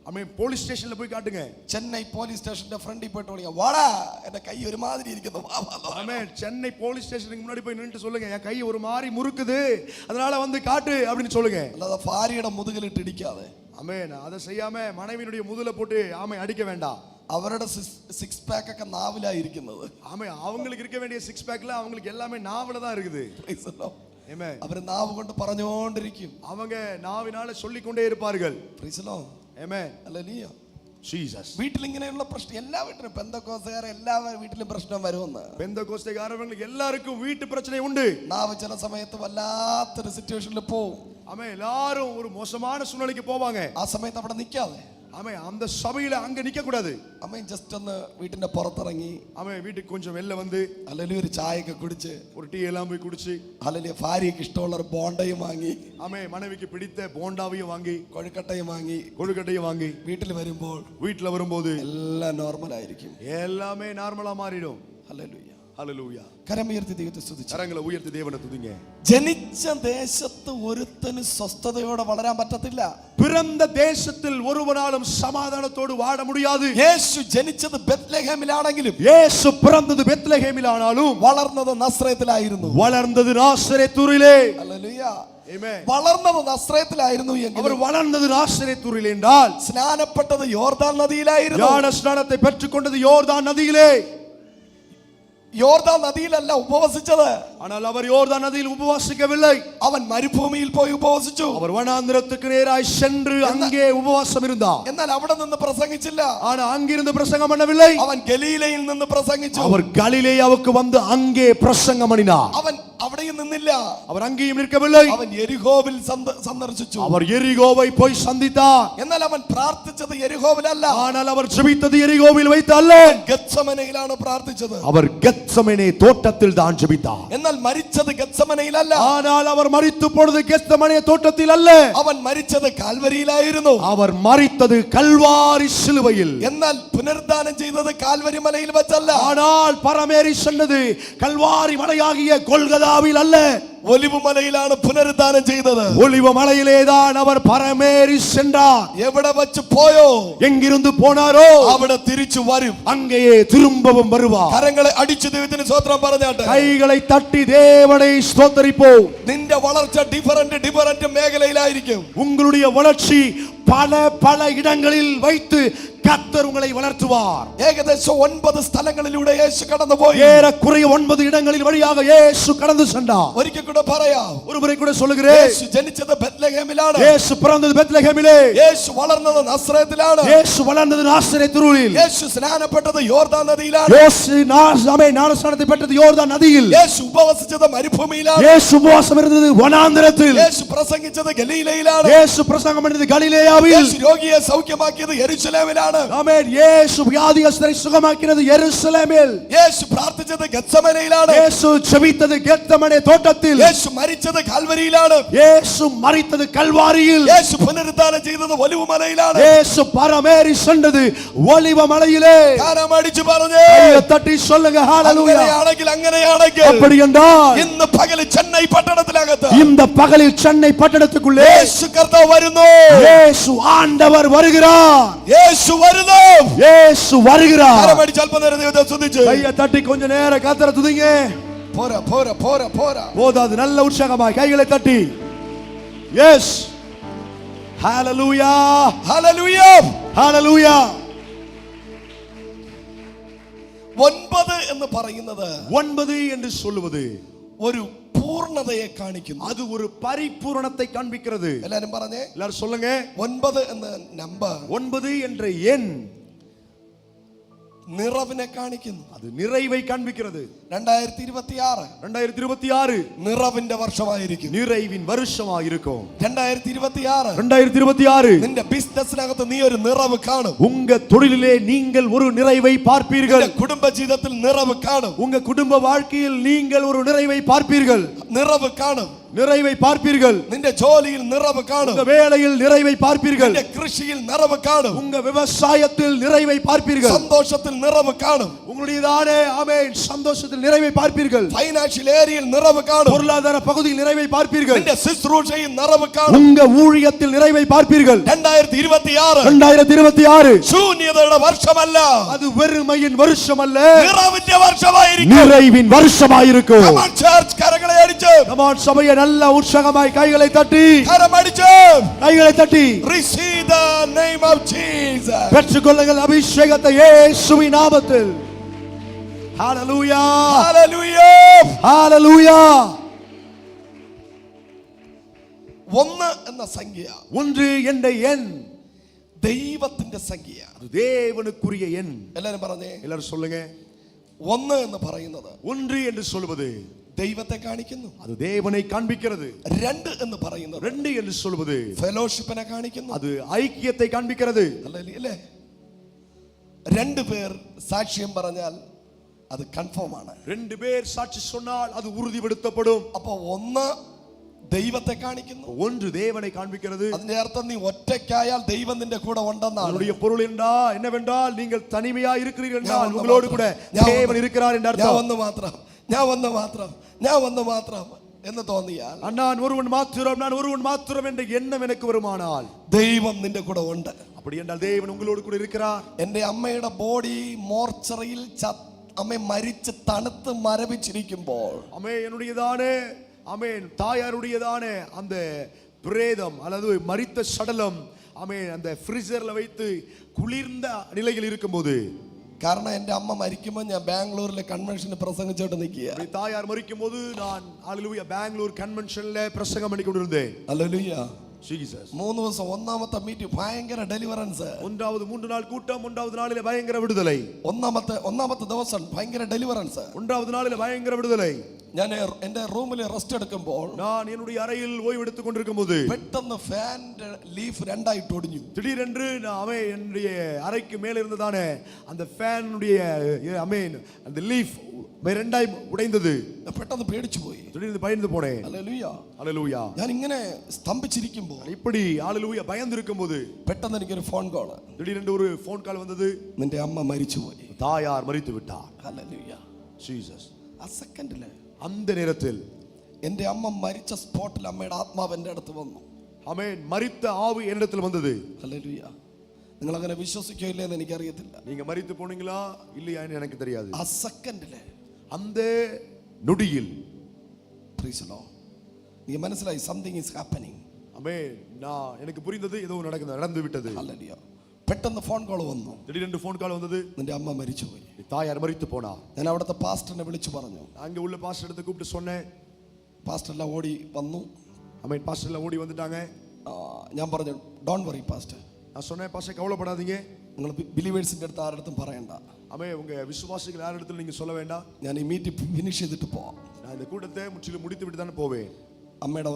ஆமென் போலீஸ் ஸ்டேஷன்ல போய் காட்டுங்க. ചെന്നൈ പോലീസ് സ്റ്റേഷന്റെ ഫ്രണ്ടിൽ പോയിട്ട് വിളിക്കാം, വാടാ എന്റെ കൈ ഒരുമാതിരി ഇരിക്കുന്നു. ஆமென் சென்னை போலீஸ் ஸ்டேஷனுக்கு முன்னாடி போய் நின்னு சொல்லுங்க, என் கை ஒரு மாதிரி முறுக்குது, அதனால வந்து காட்டு அப்படின்னு சொல்லுங்க. അല്ലാതെ ഭാര്യയുടെ മുതുകിലിട്ട് ഇടിക്കാതെ. ஆமென் அதை செய்யாம மனைவியினுடைய முதுகுல போட்டு ஆமென் அடிக்க வேண்டாம். അവരുടെ സിക്സ് പാക്ക് ഒക്കെ നാവിലായിരിക്കുന്നത്. ஆமென் அவங்களுக்கு இருக்க வேண்டிய சிக்ஸ் பேக்ல அவங்களுக்கு எல்லாமே நாவல தான் இருக்குது. ஆமென் അവര് നാവ് കൊണ്ട് പറഞ്ഞുകൊണ്ടിരിക്കും, அவங்க നാവിனால சொல்லிக்கொண்டே இருப்பார்கள். Amen hallelujah. ജീസസ്. വീട്ടിൽ ഇങ്ങനെയുള്ള പ്രശ്നം എല്ലാ വീട്ടിലും, പെന്തക്കോസ്തുകാരെ എല്ലാ വീട്ടിലും പ്രശ്നം വരുമെന്ന്. പെന്തക്കോസ്തുകാരവർക്ക് എല്ലാവർക്കും വീട്ടു പ്രശ്നം ഉണ്ട്. നാവ് ചില സമയത്ത് വല്ലാത്തൊരു സിറ്റുവേഷനിൽ പോവും. ആമേൻ എല്ലാരും ഒരു മോശமான സൂழ்நிலைக்கு പോവാங்க. ആ സമയത്ത് അവിടെ നിൽക്കാതെ, ஆமென் அந்த சபையில அங்க நிக்க கூடாது. ആമേൻ ജസ്റ്റ് ഒന്ന് വീട്ടിന്റെ പുറത്തിറങ്ങി, ஆமென் വീட்டுக்கு கொஞ்சம் வெளில வந்து ഹല്ലേലൂയ ഒരു ചായയൊക്കെ കുടിച്ച്, ஒரு டீ எல்லாம் போய் குடிச்சு, ഹല്ലേലൂയ ഭാര്യയ്ക്ക് ഇഷ്ടമുള്ള ഒരു ബോണ്ടയും വാങ്ങി, ஆமென் மனைவிக்கு பிடித்த போண்டாவையும் வாங்கி, കൊഴുക്കട്ടയും വാങ്ങി, கொழுக்கட்டையும் வாங்கி വീട്ടിൽ വരുമ്പോൾ வீட்ல வரும்போது എല്ലാം നോർമൽ ആയിരിക്കും. எல்லாமே நார்மலா மாறிடும். ഹല്ലേലൂയ ஹalleluya. കരമുയർത്തി ദൈവത്തെ സ്തുതിച്ചു. കരങ്ങളെ ഉയർത്തി ദൈവനെ തുതിங்க. ജനിച്ച ദേശത്ത് ഒരുത്തന് സ്വസ്ഥതയോടെ വളരാൻ പറ്റത്തില്ല. பிறந்த தேசத்தில் ஒருவனாலும் சமாதானத்தோடு வாழ முடியாது. യേശു ജനിച്ചത് ബെത്ലഹേമിലാണെങ്കിലും, இயேசு பிறந்தது பெத்லகேமிலானாலும் വളർന്നത് നസ്രയത്തിലായിരുന്നു. வளர்ந்தது நாசரேத்தூரிலே. ഹല്ലേലൂയ. ആമേൻ. വളർന്നത് നസ്രയത്തിലായിരുന്നു എങ്കിൽ அவர் வளர்ந்தது நாசரேத்தூரிலே என்றால், സ്നാനപ്പെട്ടത് യോർദാൻ നദിയിലായിരുന്നു. ஞான ஸ்நானத்தை பெற்றுக்கொண்டது யோர்தான் நதியிலே. യോർദാൻ നദിയിലല്ല ഉപവസിച്ചത്. ஆனால் அவர் யோர்தான் நதியில் உபவாசிக்கவில்லை. അവൻ മരുഭൂമിയിൽ പോയി ഉപവസിച്ചു. அவர் வனாந்திரத்துக்கு நேராய் சென்று அங்கே உபவாசம் இருந்தார். എന്നാൽ അവിടെ നിന്ന് പ്രസംഗിച്ചില്ല. ஆனா அங்கிருந்து பிரசங்கம் பண்ணவில்லை. അവൻ ഗലീലയിൽ നിന്ന് പ്രസംഗിച്ചു. அவர் கலிலேயாவுக்கு வந்து அங்கே பிரசங்கம் பண்ணினார். അവൻ അവിടെയും നിന്നില്ല. அவர் அங்கேயும் நிற்கவில்லை. അവൻ യെരിഹോവിൽ സന്ദർശിച്ചു. அவர் எரிகோவை போய் சந்தித்தார். എന്നാൽ അവൻ പ്രാർത്ഥിച്ചത് യെരിഹോവിലല്ല. ஆனால் அவர் ஜெபித்தது எரிகோவில் வைத்து அல்ல, ഗത്സമനയിലാണ് പ്രാർത്ഥിച്ചത്. அவர் கெத்சமனே தோட்டத்தில் தான் ஜெபித்தார். എന്നാൽ മരിച്ചത് ഗത്സമനയിലല്ല. ஆனால் அவர் மரித்து பொழுது கெத்சமனே தோட்டத்தில் அல்ல, അവൻ മരിച്ചത് കാൽവരിയിലായിരുന്നു. அவர் மரித்தது கல்வாரி சிலுவையில். എന്നാൽ പുനരുദ്ധാനം ചെയ്തത് കാൽവരി മലയിൽ വെച്ചല്ല. ஆனால் பரமேறி சென்றது கல்வாரி மலையாகிய கொல்கதாவில் அல்ல, ഒലിവ് മലയിലാണ് പുനരുദ്ധാനം ചെയ്തത്. ஒலிவ மலையிலேதான் அவர் பரமேறி சென்றார். എവിടെ വെച്ച് പോയോ, எங்கிருந்து போனாரோ അവിടെ തിരിച്ചു വരും. அங்கேயே திரும்பவும் வருவார். കരങ്ങളെ അടിച്ചു ദൈവത്തിന് സ്തോത്രം പറഞ്ഞാട്ടെ. கைகளை தட்டி தேவனை ஸ்தோத்தரிப்போம். നിന്റെ വളർച്ച ഡിഫറന്റ് മേഖലയിലായിരിക്കും. உங்களுடைய வளர்ச்சி பல பல இடங்களில் வைத்து கர்த்தர் உங்களை வளர்த்துவார். ഏകദേശം 9 സ്ഥലങ്ങളിലൂടെ യേശു കടന്നുപോയി. ஏறக்குறைய 9 இடங்களில் வழியாக இயேசு கடந்து சென்றார். ഒരിക്കൽ കൂടെ പറയാം, ஒரு முறை கூட சொல்லுகிறேன், യേശു ജനിച്ചത് ബെത്ലഹേമിലാണ്. இயேசு பிறந்தது பெத்லகேமிலே. യേശു വളർന്നത് നസ്രയത്തിലാണ്. இயேசு வளர்ந்தது நாசரேத்தூரில். യേശു സ്നാനപ്പെട്ടത് യോർദാൻ നദിയിലാണ്. இயேசு ஞானஸ்நானத்தை பெற்றது யோர்தான் நதியில். യേശു ഉപവസിച്ചത് മരുഭൂമിയിലാണ്. இயேசு உபவாசம் இருந்தது வனாந்திரத்தில். യേശു പ്രസംഗിച്ചത് ഗലീലയിലാണ്. இயேசு பிரசங்கம் பண்ணது கலிலேயாவில். യേശു രോഗിയെ സൗഖ്യമാക്കിയത് യെരൂശലേമിലാണ്. ஆமென். இயேசு வியாதியஸ்தரை சுகமாக்கினது எருசலேமில். യേശു പ്രാർത്ഥിച്ചത് ഗത്സമനയിലാണ്. இயேசு ஜெபித்தது கெத்சமனே தோட்டத்தில். യേശു മരിച്ചത് കാൽവരിയിലാണ്. இயேசு மரித்தது கல்வாரியில். യേശു പുനരുദ്ധാനം ചെയ്തത് ഒലിവ് മലയിലാണ്. இயேசு பரமேறி சென்றது ஒலிவ மலையிலே. കാരം അടിച്ചു പറഞ്ഞേ, கையை தட்டி சொல்லுங்க ஹalleluya. അങ്ങനെയാണെങ്കിൽ அப்படி என்றால் ഇന്ന് പകൽ ചെന്നൈ പട്ടണത്തിനകത്ത് இந்த பகலில் சென்னை பட்டணத்துக்குள்ளே യേശു കർത്താവ് വരുന്നു. இயேசு ஆண்டவர் வருகிறார். യേശു വരുന്നു. இயேசு வருகிறார். കാരം അടിച്ച് അല്പം നേരം ദൈവത്തെ സ്തുതിച്ച് கையை தட்டி கொஞ்ச நேரம் கர்த்தரை துதிங்க. പോരാ പോരാ പോരാ പോരാ. போதாது, நல்ல உற்சாகமாய் கைகளை தட்டி எஸ் ஹalleluya ഹല്ലേലൂയ. ஹalleluya. 9 എന്ന് പറയുന്നത് 9 என்று சொல்லுவது ഒരു പൂർണ്ണതയെ കാണിക്കുന്നു. அது ஒரு பரிபூரணத்தை காண்பிக்கிறது. എല്ലാരും പറഞ്ഞേ, எல்லாரும் சொல்லுங்க. 9 എന്ന നമ്പർ 9 என்ற எண் നിറവിനെ കാണിക്കുന്നു. அது நிறைவை காண்பிக்கிறது. 2026 നിറവിന്റെ വർഷമായിരിക്കും. நிறைவின் வருஷமாக இருக்கும். 2026 നിന്റെ ബിസിനസ്സിനകത്ത് നീ ഒരു നിറവ് കാണും. உங்க தொழிலிலே நீங்கள் ஒரு நிறைவை பார்ப்பீர்கள். കുടുംബ ജീവിതത്തിൽ നിറവ് കാണും. உங்க குடும்ப வாழ்க்கையில் நீங்கள் ஒரு நிறைவை பார்ப்பீர்கள். നിറവ് കാണും. நிறைவை பார்ப்பீர்கள். നിന്റെ ജോലിയിൽ നിറവ് കാണും. உங்க வேலையில் நிறைவை பார்ப்பீர்கள். നിന്റെ കൃഷിയിൽ നിറവ് കാണും. உங்க விவசாயத்தில் நிறைவை பார்ப்பீர்கள். സന്തോഷത്തിൽ നിറവ് കാണും. உங்களுடையதானே ஆமென் சந்தோஷத்தில் நிறைவை பார்ப்பீர்கள். ഫൈനാൻഷ്യൽ ഏരിയയിൽ നിറവ് കാണും. பொருளாதார பகுதியில் நிறைவை பார்ப்பீர்கள். നിന്റെ ശുശ്രൂഷയിൽ നിറവ് കാണും. உங்க ஊழியத்தில் நிறைவை பார்ப்பீர்கள். 2026 ശൂന്യതയുടെ വർഷമല്ല, அது வெறுமையின் வருஷம் அல்ல, നിറവിന്റെ വർഷമായിരിക്കും. நிறைவின் வருஷமாயிருக்கும். Come on church, കരങ്ങളെ അടിച്ച്. Come on சபையே நல்ல உற்சாகமாய் கைகளை தட்டி, കരമടിച്ച്, கைகளை தட்டி receive the name of Jesus. பெற்றுக்கொள்ளுங்கள் அபிஷேகத்தை இயேசுவின் நாமத்தில். ஹalleluya, Hallelujah. ஹalleluya. ഒന്ന് എന്ന സംഖ്യ ஒன்று என்ற எண் ദൈവത്തിന്റെ സംഖ്യ. அது தேவனுக்குரிய எண். എല്ലാരും പറഞ്ഞേ. எல்லாரும் சொல்லுங்க. ഒന്ന് എന്ന് പറയുന്നത് ஒன்று என்று சொல்வது ദൈവത്തെ കാണിക്കുന്നു. அது தேவனை காண்பிக்கிறது. രണ്ട് എന്ന് പറയുന്നത് ரெண்டு என்று சொல்வது ഫെലോഷിപ്പിനെ കാണിക്കുന്നു. அது ஐக்கியத்தை காண்பிக்கிறது. അല്ലേ? രണ്ടു പേർ സാക്ഷ്യം പറഞ്ഞാൽ അത് കൺഫേം ആണ്. ரெண்டு பேர் சாட்சி சொன்னால் அது உறுதிப்படுத்தப்படும். അപ്പൊ ഒന്ന് ദൈവത്തെ കാണിക്കുന്നു, ஒன்று தேவனை காண்பிக்கிறது. അതിന്റെ അർത്ഥം നീ ഒറ്റയ്ക്കായാൽ ദൈവം നിന്റെ കൂടെ ഉണ്ടെന്നാണ്. அதனுடைய பொருள் என்னவென்றால் நீங்கள் தனிமையா இருக்கிறீர்கள் என்றால் உங்களோடு கூட தேவன் இருக்கிறார் என்ற அர்த்தம். ഞാൻ വന്ന് മാത്രം എന്ന് തോന്നിയാൽ, நான் ஒருவன் மாத்திரம் என்ற எண்ணம் எனக்கு வருமானால் ദൈവം നിന്റെ കൂടെ ഉണ്ട്. அப்படி என்றால் தேவன் உங்களோடு கூட இருக்கிறார். എന്റെ അമ്മയുടെ ബോഡി മോർച്ചറിയിൽ അമ്മ മരിച്ച് തണുത്ത് മരവിച്ചിരിക്കുമ്പോൾ, அமே என்னுடையதானே அமேன் தாயாருடையதானே அந்த பிரேதம் அல்லது மரித்த சடலம் அமேன் அந்த ஃப்ரீசர்ல வைத்து குளிர்ந்த நிலையில் இருக்கும்போது, കാരണം എന്റെ അമ്മ മരിക്കുമ്പോൾ ഞാൻ ബാംഗ്ലൂരിലെ കൺവെൻഷന് പ്രസംഗിച്ചോട്ട് നിൽക്കുക. தாயார் மரிக்கும் போது நான் ஹalleluya பெங்களூர் கன்வென்ஷன்ல பிரசங்கம் பண்ணி கொண்டிருந்தேன். ഹല്ലേലൂയ. Jesus. 3 ദിവസം ഒന്നാമത്തെ മീറ്റിംഗ് ഭയങ്കര ഡെലിവറൻസ്. ஒன்றாவது 3 நாள் கூட்டம், ஒன்றாவது நாளிலே பயங்கர விடுதலை. ഒന്നാമത്തെ ദിവസം ഭയങ്കര ഡെലിവറൻസ്. ஒன்றாவது நாளிலே பயங்கர விடுதலை. ഞാൻ എന്റെ റൂമിൽ റെസ്റ്റ് എടുക്കുമ്പോൾ, நான் என்னுடைய அறையில் ஓய்வு எடுத்துக் கொண்டிருக்கும்போது പെട്ടെന്ന് ഫാന്റെ ലീഫ് രണ്ടായിട്ട് ഒടിഞ്ഞു. திடீரென்று அவன் என்னுடைய அறைக்கு மேல இருந்ததானே அந்த ஃபேனுடைய அமேன் அந்த லீஃப் ரெண்டாய் உடைந்தது. പെട്ടെന്ന് പേടിച്ചു പോയി. திடீர்னு பயந்து போனேன். ഹല്ലേലൂയ. ஹalleluya. ഞാൻ ഇങ്ങനെ സ്തംഭിച്ചിരിക്കുമ്പോൾ, இப்படி ஹalleluya பயந்து இருக்கும்போது പെട്ടെന്ന് എനിക്കൊരു ഫോൺ കോൾ. திடீரென்று ஒரு ஃபோன் கால் வந்தது. നിന്റെ അമ്മ മരിച്ചുപോയി. தாயார் மரித்து விட்டார். ഹല്ലേലൂയ. Jesus. ആ സെക്കൻഡില് அந்த நேரத்தில் എന്റെ അമ്മ മരിച്ച സ്പോട്ടിൽ അമ്മയുടെ ആത്മാവ് എന്റെ അടുത്ത് വന്നു. ஆமென் மரித்த ஆவி என்னிடத்தில் வந்தது. ഹല്ലേലൂയ. നിങ്ങൾ അങ്ങനെ വിശ്വസിക്കോ ഇല്ലെന്ന് എനിക്കറിയത്തില്ല. நீங்க மரித்து போனீங்களா இல்லையான்னு எனக்கு தெரியாது. ആ സെക്കൻഡില് அந்த நொடியில் പ്രൈസ് ദി ലോർഡ്, നീ മനസ്സിലായി സംതിങ് ഈസ് ഹാപ്പനിങ്. ஆமென். நான் எனக்கு புரிந்தது ஏதோ நடந்து விட்டது. ഹല്ലേലൂയ. പെട്ടെന്ന് ഫോൺ കോൾ വന്നു. திடீரென்று ஃபோன் கால் வந்தது. നിന്റെ അമ്മ മരിച്ചുപോയി. தாயார் மரித்து போனா. ഞാൻ അവിടുത്തെ പാസ്റ്ററിനെ വിളിച്ചു പറഞ്ഞു. அங்க உள்ள பாஸ்டர் எடுத்து கூப்பிட்டு சொன்னேன். പാസ്റ്റർ എല്ലാം ഓടി വന്നു. ஆமென். பாஸ்டர் எல்லாம் ஓடி வந்துட்டாங்க. ഞാൻ പറഞ്ഞു ഡോണ്ട് വറി പാസ്റ്റർ. நான் சொன்னேன் பாஸ்டர் கவலைப்படாதீங்க, നിങ്ങൾ ബിലീവേഴ്സിന്റെ അടുത്ത് ആരുടെ പറയണ്ട. ஆமென். உங்க விசுவாசிகள் யார் இடத்துல நீங்க சொல்ல வேண்டாம். ഞാൻ ഈ മീറ്റ് ഫിനിഷ് ചെയ്തിട്ട് പോവാം. நான் இந்த கூட்டத்தை முற்றிலும் முடித்து விட்டு தான் போவேன். അമ്മയുടെ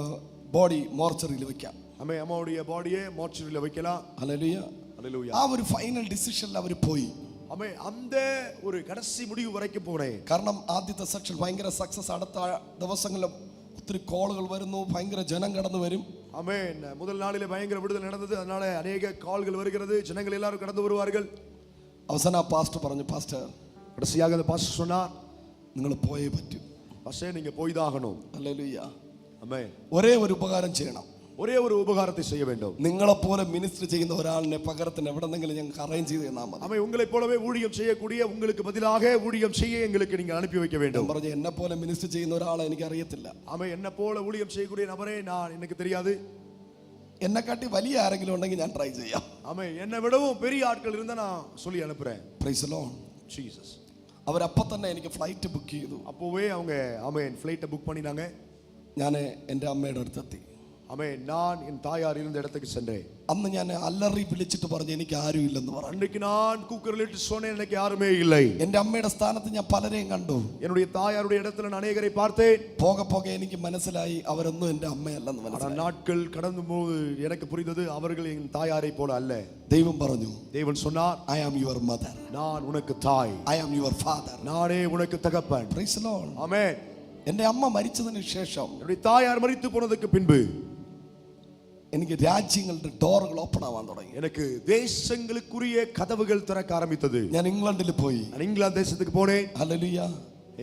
ബോഡി മോർച്ചറിയിൽ വെക്കാം. ஆமென். அம்மாவுடைய பாடியை மோர்ச்சரியில வைக்கலாம். ഹല്ലേലൂയ. ஹalleluya. ആ ഒരു ഫൈനൽ ഡിസിഷനിൽ അവർ പോയി. ஆமென். அந்த ஒரு கடைசி முடிவு வரைக்கும் போனேன். കാരണം ആദ്യത്തെ സെക്ഷൻ ഭയങ്കര സക്സസ്. അടുത്ത ദിവസങ്ങളിൽ ഒത്തിരി കോളുകൾ വരുന്നു, ഭയങ്കര ജനം കടന്നു വരും. ஆமென். முதல் நாளிலே பயங்கர விடுதலை நடந்தது. அதனால अनेक கால்கள் வருகிறது, ஜனங்கள் எல்லாரும் கடந்து வருவார்கள். അവസാനം ആ പാസ്റ്റർ പറഞ്ഞു, പാസ്റ്റർ கடைசியாக அந்த பாஸ்டர் சொன்னார், നിങ്ങൾ പോയേ പറ്റൂ. பாஸ்டர் நீங்க போய் தான் ஆகணும். ഹല്ലേലൂയ. ஆமென். ഒരേ ഒരു ഉപകാരം ചെയ്യണം. ஒரே ஒரு உபகாரத்தை செய்ய வேண்டும். നിങ്ങളെപ്പോലെ മിനിസ്റ്റർ ചെയ്യുന്ന ഒരാളിനെ പകരത്തിന് എവിടെന്നെങ്കിലും ഞങ്ങൾക്ക് അറേഞ്ച് ചെയ്ത് തന്നാൽ മതി. ஆமென். உங்களைப் போலவே ஊழியம் செய்யக்கூடிய, உங்களுக்கு பதிலாக ஊழியம் செய்ய எங்களுக்கு நீங்க அனுப்பி வைக்க வேண்டும். പറഞ്ഞു, എന്നെ പോലെ മിനിസ്റ്റർ ചെയ്യുന്ന ഒരാളെ എനിക്ക് അറിയത്തില്ല. ஆமென். என்ன போல ஊழியம் செய்யக்கூடிய நபரே எனக்கு தெரியாது. എന്നെക്കാട്ടി വലിയ ആരെങ്കിലും ഉണ്ടെങ്കിൽ ഞാൻ ട്രൈ ചെയ്യാം. ஆமென். என்னை விடவும் பெரிய ஆட்கள் இருந்தா நான் சொல்லி அனுப்புறேன். Price the Lord. ஜீசஸ். അവരപ്പോ തന്നെ എനിക്ക് ഫ്ലൈറ്റ് ബുക്ക് ചെയ്തു. அப்போவே அவங்க ஆமென் ஃளைட்டை புக் பண்ணினாங்க. ഞാൻ എൻ്റെ അമ്മയുടെ അടുത്തെത്തി. ஆமென். நான் என் தாயார் இருந்த இடத்துக்கு சென்றேன். അന്ന് ഞാൻ അല്ലറി വിളിച്ചിട്ട് പറഞ്ഞു എനിക്ക് ആരും ഇല്ലെന്ന് പറഞ്ഞു. அன்றைக்கு நான் கூக்குரலிட்டு சொன்னேன், எனக்கு யாருமே இல்லை. എന്റെ അമ്മയുടെ സ്ഥാനത്ത് ഞാൻ പലരെയും കണ്ടു. என்னுடைய தாயாருடைய இடத்துல நான் அநேகரை பார்த்தேன். പോകെ പോകെ എനിക്ക് മനസ്സിലായി അവരൊന്നും എന്റെ അമ്മയല്ലെന്ന് ஆனா മനസ്സിലായി. நாட்கள் கடந்து போது எனக்கு புரிந்தது, அவர்கள் என் தாயாரை போல அல்ல. ദൈവം പറഞ്ഞു, தேவன் சொன்னார், I am your mother, நான் உனக்கு தாய், I am your father. நானே உனக்கு தகப்பன். Praise the Lord. ஆமென். എന്റെ അമ്മ മരിച്ചതിന് ശേഷം என்னுடைய தாயார் மரித்து போனதுக்கு பின்பு എനിക്ക് രാജ്യങ്ങളുടെ ഡോറുകൾ ഓപ്പൺ ആവാൻ തുടങ്ങി. எனக்கு தேசங்களுக்குரிய கதவுகள் திறக்க ஆரம்பித்தது. ഞാൻ ഇംഗ്ലണ്ടിൽ പോയി. நான் இங்கிலாந்து தேசத்துக்கு போனேன். ഹല്ലേലൂയ.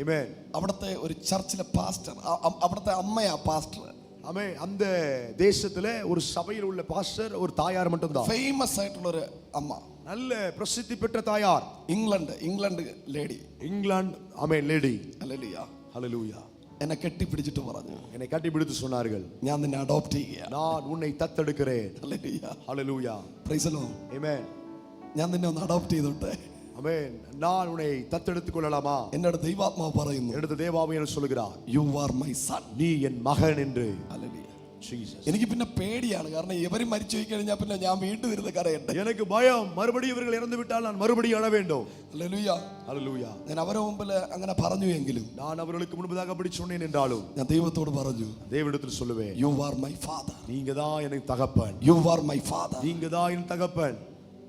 ஆமென். അവിടുത്തെ ഒരു ചർച്ചിലെ പാസ്റ്റർ, അവിടുത്തെ അമ്മയാ പാസ്റ്റർ. ஆமென். அந்த தேசத்துல ஒரு சபையில் உள்ள பாஸ்டர் ஒரு தாயார் மட்டும்தான். ഫേമസ് ആയിട്ടുള്ള ഒരു അമ്മ, நல்ல பிரசித்தி பெற்ற தாயார். England lady. இங்கிலாந்து ஆமென் லேடி. ഹല്ലേലൂയ. ஹல்லேலூயா. എന്നെ കെട്ടിപ്പിടിച്ചിട്ട് പറഞ്ഞു, என்னை கட்டி பிடித்து சொன்னார்கள், ഞാൻ നിന്നെ അഡോപ്റ്റ് ചെയ്യുക. நான் உன்னை தத்தெடுக்கிறேன். Hallelujah. Hallelujah. Praise the Lord. Amen. ഞാൻ നിന്നെ ഒന്ന് അഡോപ്റ്റ് ചെയ്തോട്ടെ. ஆமென். நான் உன்னை தத்தெடுத்துக் கொள்ளலாமா? എന്നോട് ദൈവാത്മാവ് പറയുന്നു, எடுத்து தேவாவியன் சொல்லுகிறார், യു ആർ മൈ സൺ. நீ என் മകൻ என்று. ഹല്ലേലൂയ. Jesus. എനിക്ക് പിന്നെ പേടിയാണ്, കാരണം ഇവര് മരിച്ചു പോയി കഴിഞ്ഞാൽ പിന്നെ ഞാൻ വീണ്ടും ഇരുന്ന് കരയട്ടെ. எனக்கு பயம், மறுபடியும் இவர்கள் இறந்து விட்டால் நான் மறுபடியும் அழ வேண்டும். ഹല്ലേലൂയ. ஹல்லேலூயா. ഞാൻ അവരെ മുമ്പിൽ അങ്ങനെ പറഞ്ഞു എങ്കിലും நான் அவர்களுக்கு முன்பதாக அப்படி சொன்னேன் என்றாலும் ഞാൻ ദൈവത്തോട് പറഞ്ഞു, தேவனிடத்தில் சொல்லுவேன், യു ആർ മൈ ഫാദർ, நீங்க தான் எனக்கு தகப்பன், യു ആർ മൈ ഫാദർ. நீங்க தான் என் தகப்பன்.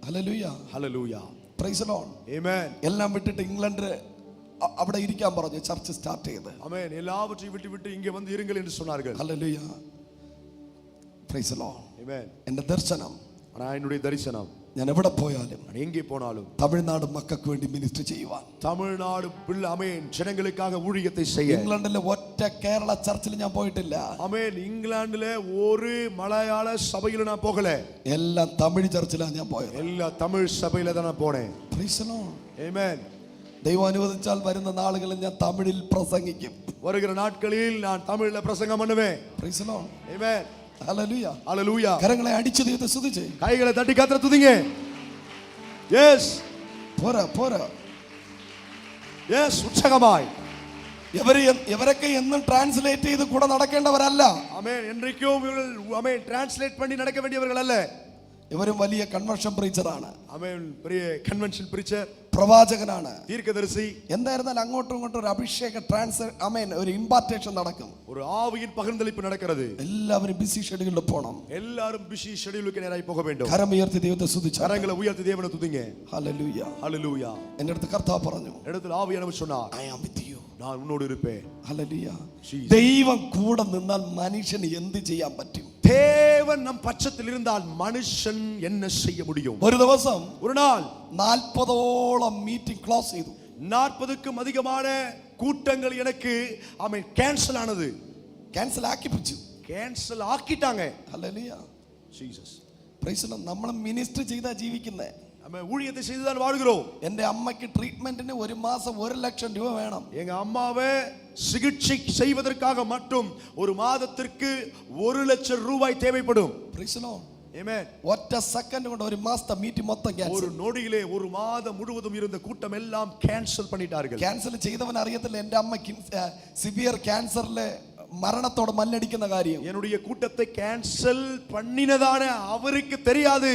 Hallelujah. Hallelujah. Praise the Lord. Amen. എല്ലാം വിട്ടിട്ട് ഇംഗ്ലണ്ടിൽ അവിടെ ഇരിക്കാൻ പറഞ്ഞു, ചർച്ച് സ്റ്റാർട്ട് ചെയ്ത്. ஆமென். எல்லாவற்றையும் விட்டு இங்கே வந்து இருங்கள் என்று சொன்னார்கள். Hallelujah. Praise the Lord. Amen. എൻ്റെ ദർശനം, ஆனா என்னுடைய தரிசனம், ഞാൻ എവിടെ പോയാലും நான் எங்கே போனாலும் തമിഴ്നാട് മക്കൾക്ക് വേണ്ടി മിനിസ്റ്റർ ചെയ്യുവാൻ, தமிழ்நாடு பிள்ளை ஆமென் ஜனங்களுக்காக ஊழியத்தை செய்ய. ഇംഗ്ലണ്ടിലെ ഒറ്റ കേരള ചർച്ചിൽ ഞാൻ പോയിട്ടില്ല. ஆமென். இங்கிலாந்துல ஒரு மலையாள சபையில நான் போகல, എല്ലാം തമിഴ് ചർച്ചിലാണ് ഞാൻ പോയത്. எல்லா தமிழ் சபையில தான் நான் போனேன். Praise the Lord. ஆமென். ദൈവം അനുവദിച്ചാൽ വരുന്ന നാളുകളിൽ ഞാൻ തമിഴിൽ പ്രസംഗിക്കും. வருகிற நாட்களில் நான் தமிழ்ல பிரசங்கம் பண்ணுவேன். Praise the Lord. Amen. Hallelujah. Hallelujah. കരങ്ങളെ അടിച്ച് ദൈവത്തെ സ്തുതിച്ച് கைகளை தட்டி கர்த்தரை துதிங்க. எஸ் പോരാ പോരാ. எஸ் உற்சாகமாய். ഇവരൊക്കെ എന്നും ട്രാൻസ്ലേറ്റ് ചെയ്ത് കൂടെ നടക്കേണ്ടവരല്ല. ஆமென். என்றைக்கும் இவர்கள் ஆமென் டிரான்ஸ்லேட் பண்ணி நடக்க வேண்டியவர்கள் அல்ல. ഇവരും വലിയ കൺവെൻഷൻ പ്രീച്ചറാണ്, ஆமென். பெரிய கன்வென்ஷன் பிரீச்சர், പ്രവാചകനാണ്. தீர்க்கதரிசி. എന്തായിരുന്നാലും അങ്ങോട്ടും ഇങ്ങോട്ടും ഒരു അഭിഷേക ഒരു ഇമ്പാർട്ടേഷൻ നടക്കും. ஒரு ஆவியின் பகிர்ந்தளிப்பு நடக்கிறது. എല്ലാവരും ബിസി ഷെഡ്യൂളിൽ പോകണം. எல்லாரும் பிஸி ஷெட்யூலுக்கு நேராய் போக வேண்டும். കരമുയർത്തി ദൈവത്തെ സ്തുതിച്ച് கரங்களை உயர்த்தி தேவனை துதிங்க. ഹല്ലേലൂയ. ஹல்லேலூயா. എൻ്റെ അടുത്ത് കർത്താവ് പറഞ്ഞു, இடத்தில் ஆவியானவர் சொன்னார், I am with you. நான் உன்னோடு இருப்பேன். ഹല്ലേലൂയ. Jesus. ദൈവം കൂടെ നിന്നാൽ മനുഷ്യന് എന്ത് ചെയ്യാൻ പറ്റും? தேவன் நம் பட்சத்தில் இருந்தால் மனுஷன் என்ன செய்ய முடியும்? ഒരു ദിവസം ஒரு நாள் 40ഓളം മീറ്റിംഗ് ക്ലോസ് ചെയ്തു. 40க்கும் அதிகமான கூட்டங்கள் எனக்கு ஆமென் கேன்சல் ஆனது. ക്യാൻസൽ ആക്കിപ്പിച്ചു. கேன்சல் ஆக்கிட்டாங்க. Hallelujah. Jesus. Price the Lord. നമ്മൾ മിനിസ്റ്റർ ചെയ്താ ജീവിക്കുന്നേ. நம்ம ஊழியத்தை செய்து தான் வாழ்கிறோம். എൻ്റെ അമ്മയ്ക്ക് ട്രീറ്റ്മെന്റിന് ഒരു മാസം 1 ലക്ഷം രൂപ വേണം. எங்க அம்மாவை சிகிச்சை செய்வதற்காக மட்டும் ஒரு மாதத்திற்கு 1 லட்சம் ரூபாய் தேவைப்படும். Praise the Lord. ஆமென். ഒറ്റ സെക്കൻഡ് കൊണ്ട് ഒരു മാസത്തെ മീറ്റിംഗ് മൊത്തം ஒரு ക്യാൻസൽ. நொடியிலே ஒரு மாதம் முழுவதும் இருந்த கூட்டம் எல்லாம் கேன்சல் பண்ணிட்டார்கள். ക്യാൻസൽ ചെയ്തവൻ അറിയത്തില്ല എൻ്റെ അമ്മയ്ക്ക് സിവിയർ ക്യാൻസറിലെ മരണത്തോട് മല്ലടിക്കുന്ന കാര്യം. என்னுடைய கூட்டத்தை கேன்சல் பண்ணினதான அவருக்கு தெரியாது.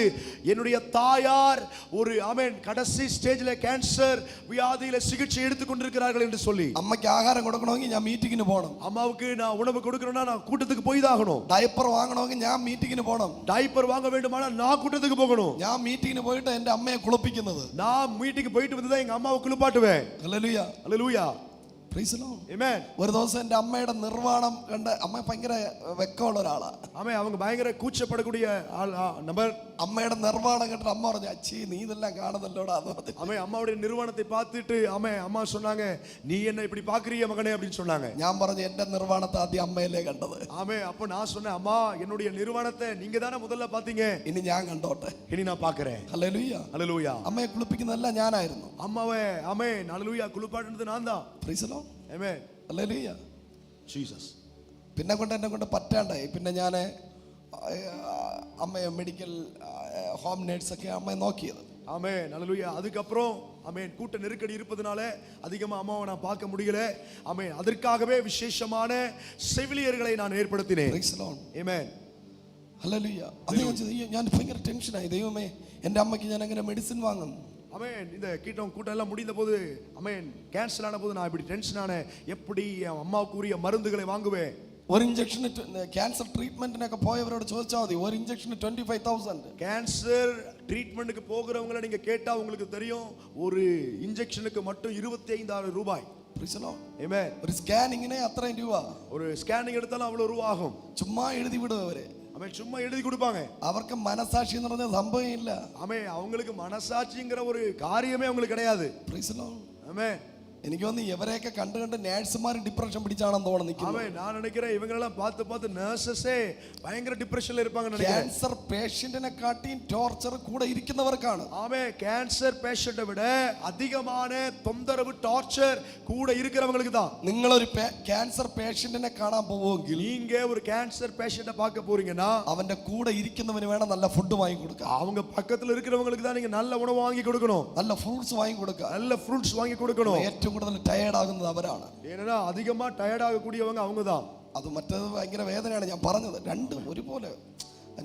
என்னுடைய தாயார் ஒரு ஆமென் கடைசி ஸ்டேஜ்ல கேன்சர் வியாதியில சிகிச்சை எடுத்துக் கொண்டிருக்கிறார்கள் என்று சொல்லி. അമ്മയ്ക്ക് ആഹാരം കൊടുക്കണമെങ്കിൽ ഞാൻ മീറ്റിങ്ങിന് പോകണം. அம்மாவுக்கு நான் உணவு கொடுக்கணும்னா நான் கூட்டத்துக்கு போய் தான் ஆகணும். ഡയപ്പർ വാങ്ങണമെങ്കിൽ ഞാൻ മീറ്റിങ്ങിന് പോകണം. டைப்பர் வாங்க வேண்டுமானா நான் கூட்டத்துக்கு போகணும். ഞാൻ മീറ്റിങ്ങിന് പോയിട്ട് എൻ്റെ അമ്മയെ കുളിപ്പിക്കുന്നത്. நான் மீட்டிங்க்கு போயிட்டு வந்து தான் எங்க அம்மாவை குளிப்பாட்டுவேன். Hallelujah. Hallelujah. Praise the Lord. Amen. ഒരു ദിവസം എൻ്റെ അമ്മയുടെ നിർവ്വാണം കണ്ട്, അമ്മ ഭയങ്കര വെക്കമുള്ള ഒരാളാ. ஆமென். அவங்க பயங்கர கூச்சப்படக்கூடிய நபர். അമ്മയുടെ നിർവ്വാണം കണ്ടിട്ട് അമ്മ പറഞ്ഞു, അച്ഛി നീ ഇതെല്ലാം കാണുന്നല്ലോടാ എന്ന് പറഞ്ഞു. ஆமென். அம்மாவுடைய நிர்வாணத்தை பார்த்துட்டு ஆமென் அம்மா சொன்னாங்க, நீ என்ன இப்படி பாக்குறிய மகனே அப்படின்னு சொன்னாங்க. ഞാൻ പറഞ്ഞു, എൻ്റെ നിർവ്വാണത്തെ ആദ്യം അമ്മയല്ലേ കണ്ടത്. ஆமென். அப்ப நான் சொன்னேன், அம்மா என்னுடைய நிர்வாணத்தை நீங்க தானே முதல்ல பாத்தீங்க, ഇനി ഞാൻ കണ്ടോട്ടെ. இனி நான் பாக்குறேன். ഹല്ലേലൂയ. ஹல்லேலூயா. അമ്മയെ കുളിപ്പിക്കുന്നതല്ല ഞാനായിരുന്നു. அம்மாவே ஆமென் ஹல்லேலூயா குளிப்பாட்டுனது நான் தான். Praise the Lord. Amen. Hallelujah. Jesus. പിന്നെ എന്നെ കൊണ്ട് പറ്റാണ്ടായി. പിന്നെ ഞാൻ അമ്മയെ മെഡിക്കൽ ഹോം നേഴ്സൊക്കെ അമ്മയെ നോക്കിയത്. ஆமென் ஹல்லேலூயா. அதுக்கப்புறம் ஆமென் கூட்ட நெருக்கடி இருப்பதனால அதிகமா அம்மாவை நான் பார்க்க முடியல. ஆமென். அதற்காகவே விசேஷமான செவிலியர்களை நான் ஏற்படுத்தினேன். Praise the Lord. Amen. Hallelujah. അത് ഞാൻ ഭയങ്കര ടെൻഷനായി. ദൈവമേ, എൻ്റെ അമ്മയ്ക്ക് ഞാൻ എങ്ങനെ മെഡിസിൻ വാങ്ങും? அமேன். இந்த கூட்டம் எல்லாம் முடிந்த போது அமேன் கேன்சல் ஆன போது நான் இப்படி டென்ஷன் ஆனேன். எப்படி என் அம்மாவுக்குரிய மருந்துகளை வாங்குவேன்? ഒരു ഇഞ്ചക്ഷന് ക്യാൻസർ ട്രീറ്റ്മെന്റിനൊക്കെ പോയവരോട് ചോദിച്ചാൽ മതി. ഒരു ഇഞ്ചക്ഷന് 25,000. கேன்சர் ட்ரீட்மெண்ட்டுக்கு போகிறவங்களை நீங்க கேட்டா உங்களுக்கு தெரியும், ஒரு இன்ஜெக்ஷனுக்கு மட்டும் 25,000 ரூபாய். ஆமென். ഒരു സ്കാനിങ്ങിനെ അത്രയും രൂപ. ஒரு ஸ்கேனிங் எடுத்தாலும் அவ்வளவு ரூபா ஆகும். ചുമ്മാ എഴുതി വിടും അവരെ. அவன் சும்மா எழுதி கொடுப்பாங்க. അവർക്ക് മനസാക്ഷി എന്ന് പറഞ്ഞ സംഭവം ഇല്ല. ஆமென். அவங்களுக்கு மனசாட்சிங்கிற ஒரு காரியமே அவங்களுக்கு கிடையாது. ஆமென். എനിക്ക് തോന്നുന്നു ഇവരെയൊക്കെ കണ്ടു കണ്ട് നേഴ്സുമാർ ഡിപ്രഷൻ പിടിച്ചാണെന്ന് തോന്നുന്നു. ஆமென். நான் நினைக்கிறேன் இவங்களெல்லாம் பார்த்து நர்സஸே பயங்கர டிப்ரஷன்ல இருப்பாங்க நினைக்கிறேன். ക്യാൻസർ പേഷ്യന്റിനെ കാട്ടിയും ടോർച്ചർ കൂടെ ഇരിക്കുന്നവർക്കാണ്. ஆமென். கேன்சர் பேஷண்ட்டை விட அதிகமான தொந்தரவு டார்ச்சர் கூட இருக்கிறவங்களுக்கு தான். നിങ്ങൾ ഒരു ക്യാൻസർ പേഷ്യന്റിനെ കാണാൻ പോവുമെങ്കിൽ, நீங்க ஒரு கேன்சர் பேஷண்ட்டை பார்க்க போறீங்கன்னா അവന്റെ കൂടെ ഇരിക്കുന്നവന് വേണം നല്ല ഫുഡ് വാങ്ങി കൊടുക്കുക. அவங்க பக்கத்துல இருக்கிறவங்களுக்கு தான் நீங்க நல்ல உணவு வாங்கி கொடுக்கணும். നല്ല ഫ്രൂട്ട്സ് വാങ്ങി കൊടുക്കുക. நல்ல ஃப்ரூட்ஸ் வாங்கி கொடுக்கணும். ഏറ്റവും കൂടുതൽ ടയേർഡ് ആകുന്നത് അവരാണ്. ஏன்னா அதிகமா டயர்ட் ஆகக்கூடியவங்க அவங்க தான். അത് മറ്റേത് ഭയങ്കര വേദനയാണ്. ഞാൻ പറഞ്ഞത് രണ്ടും ഒരുപോലെ.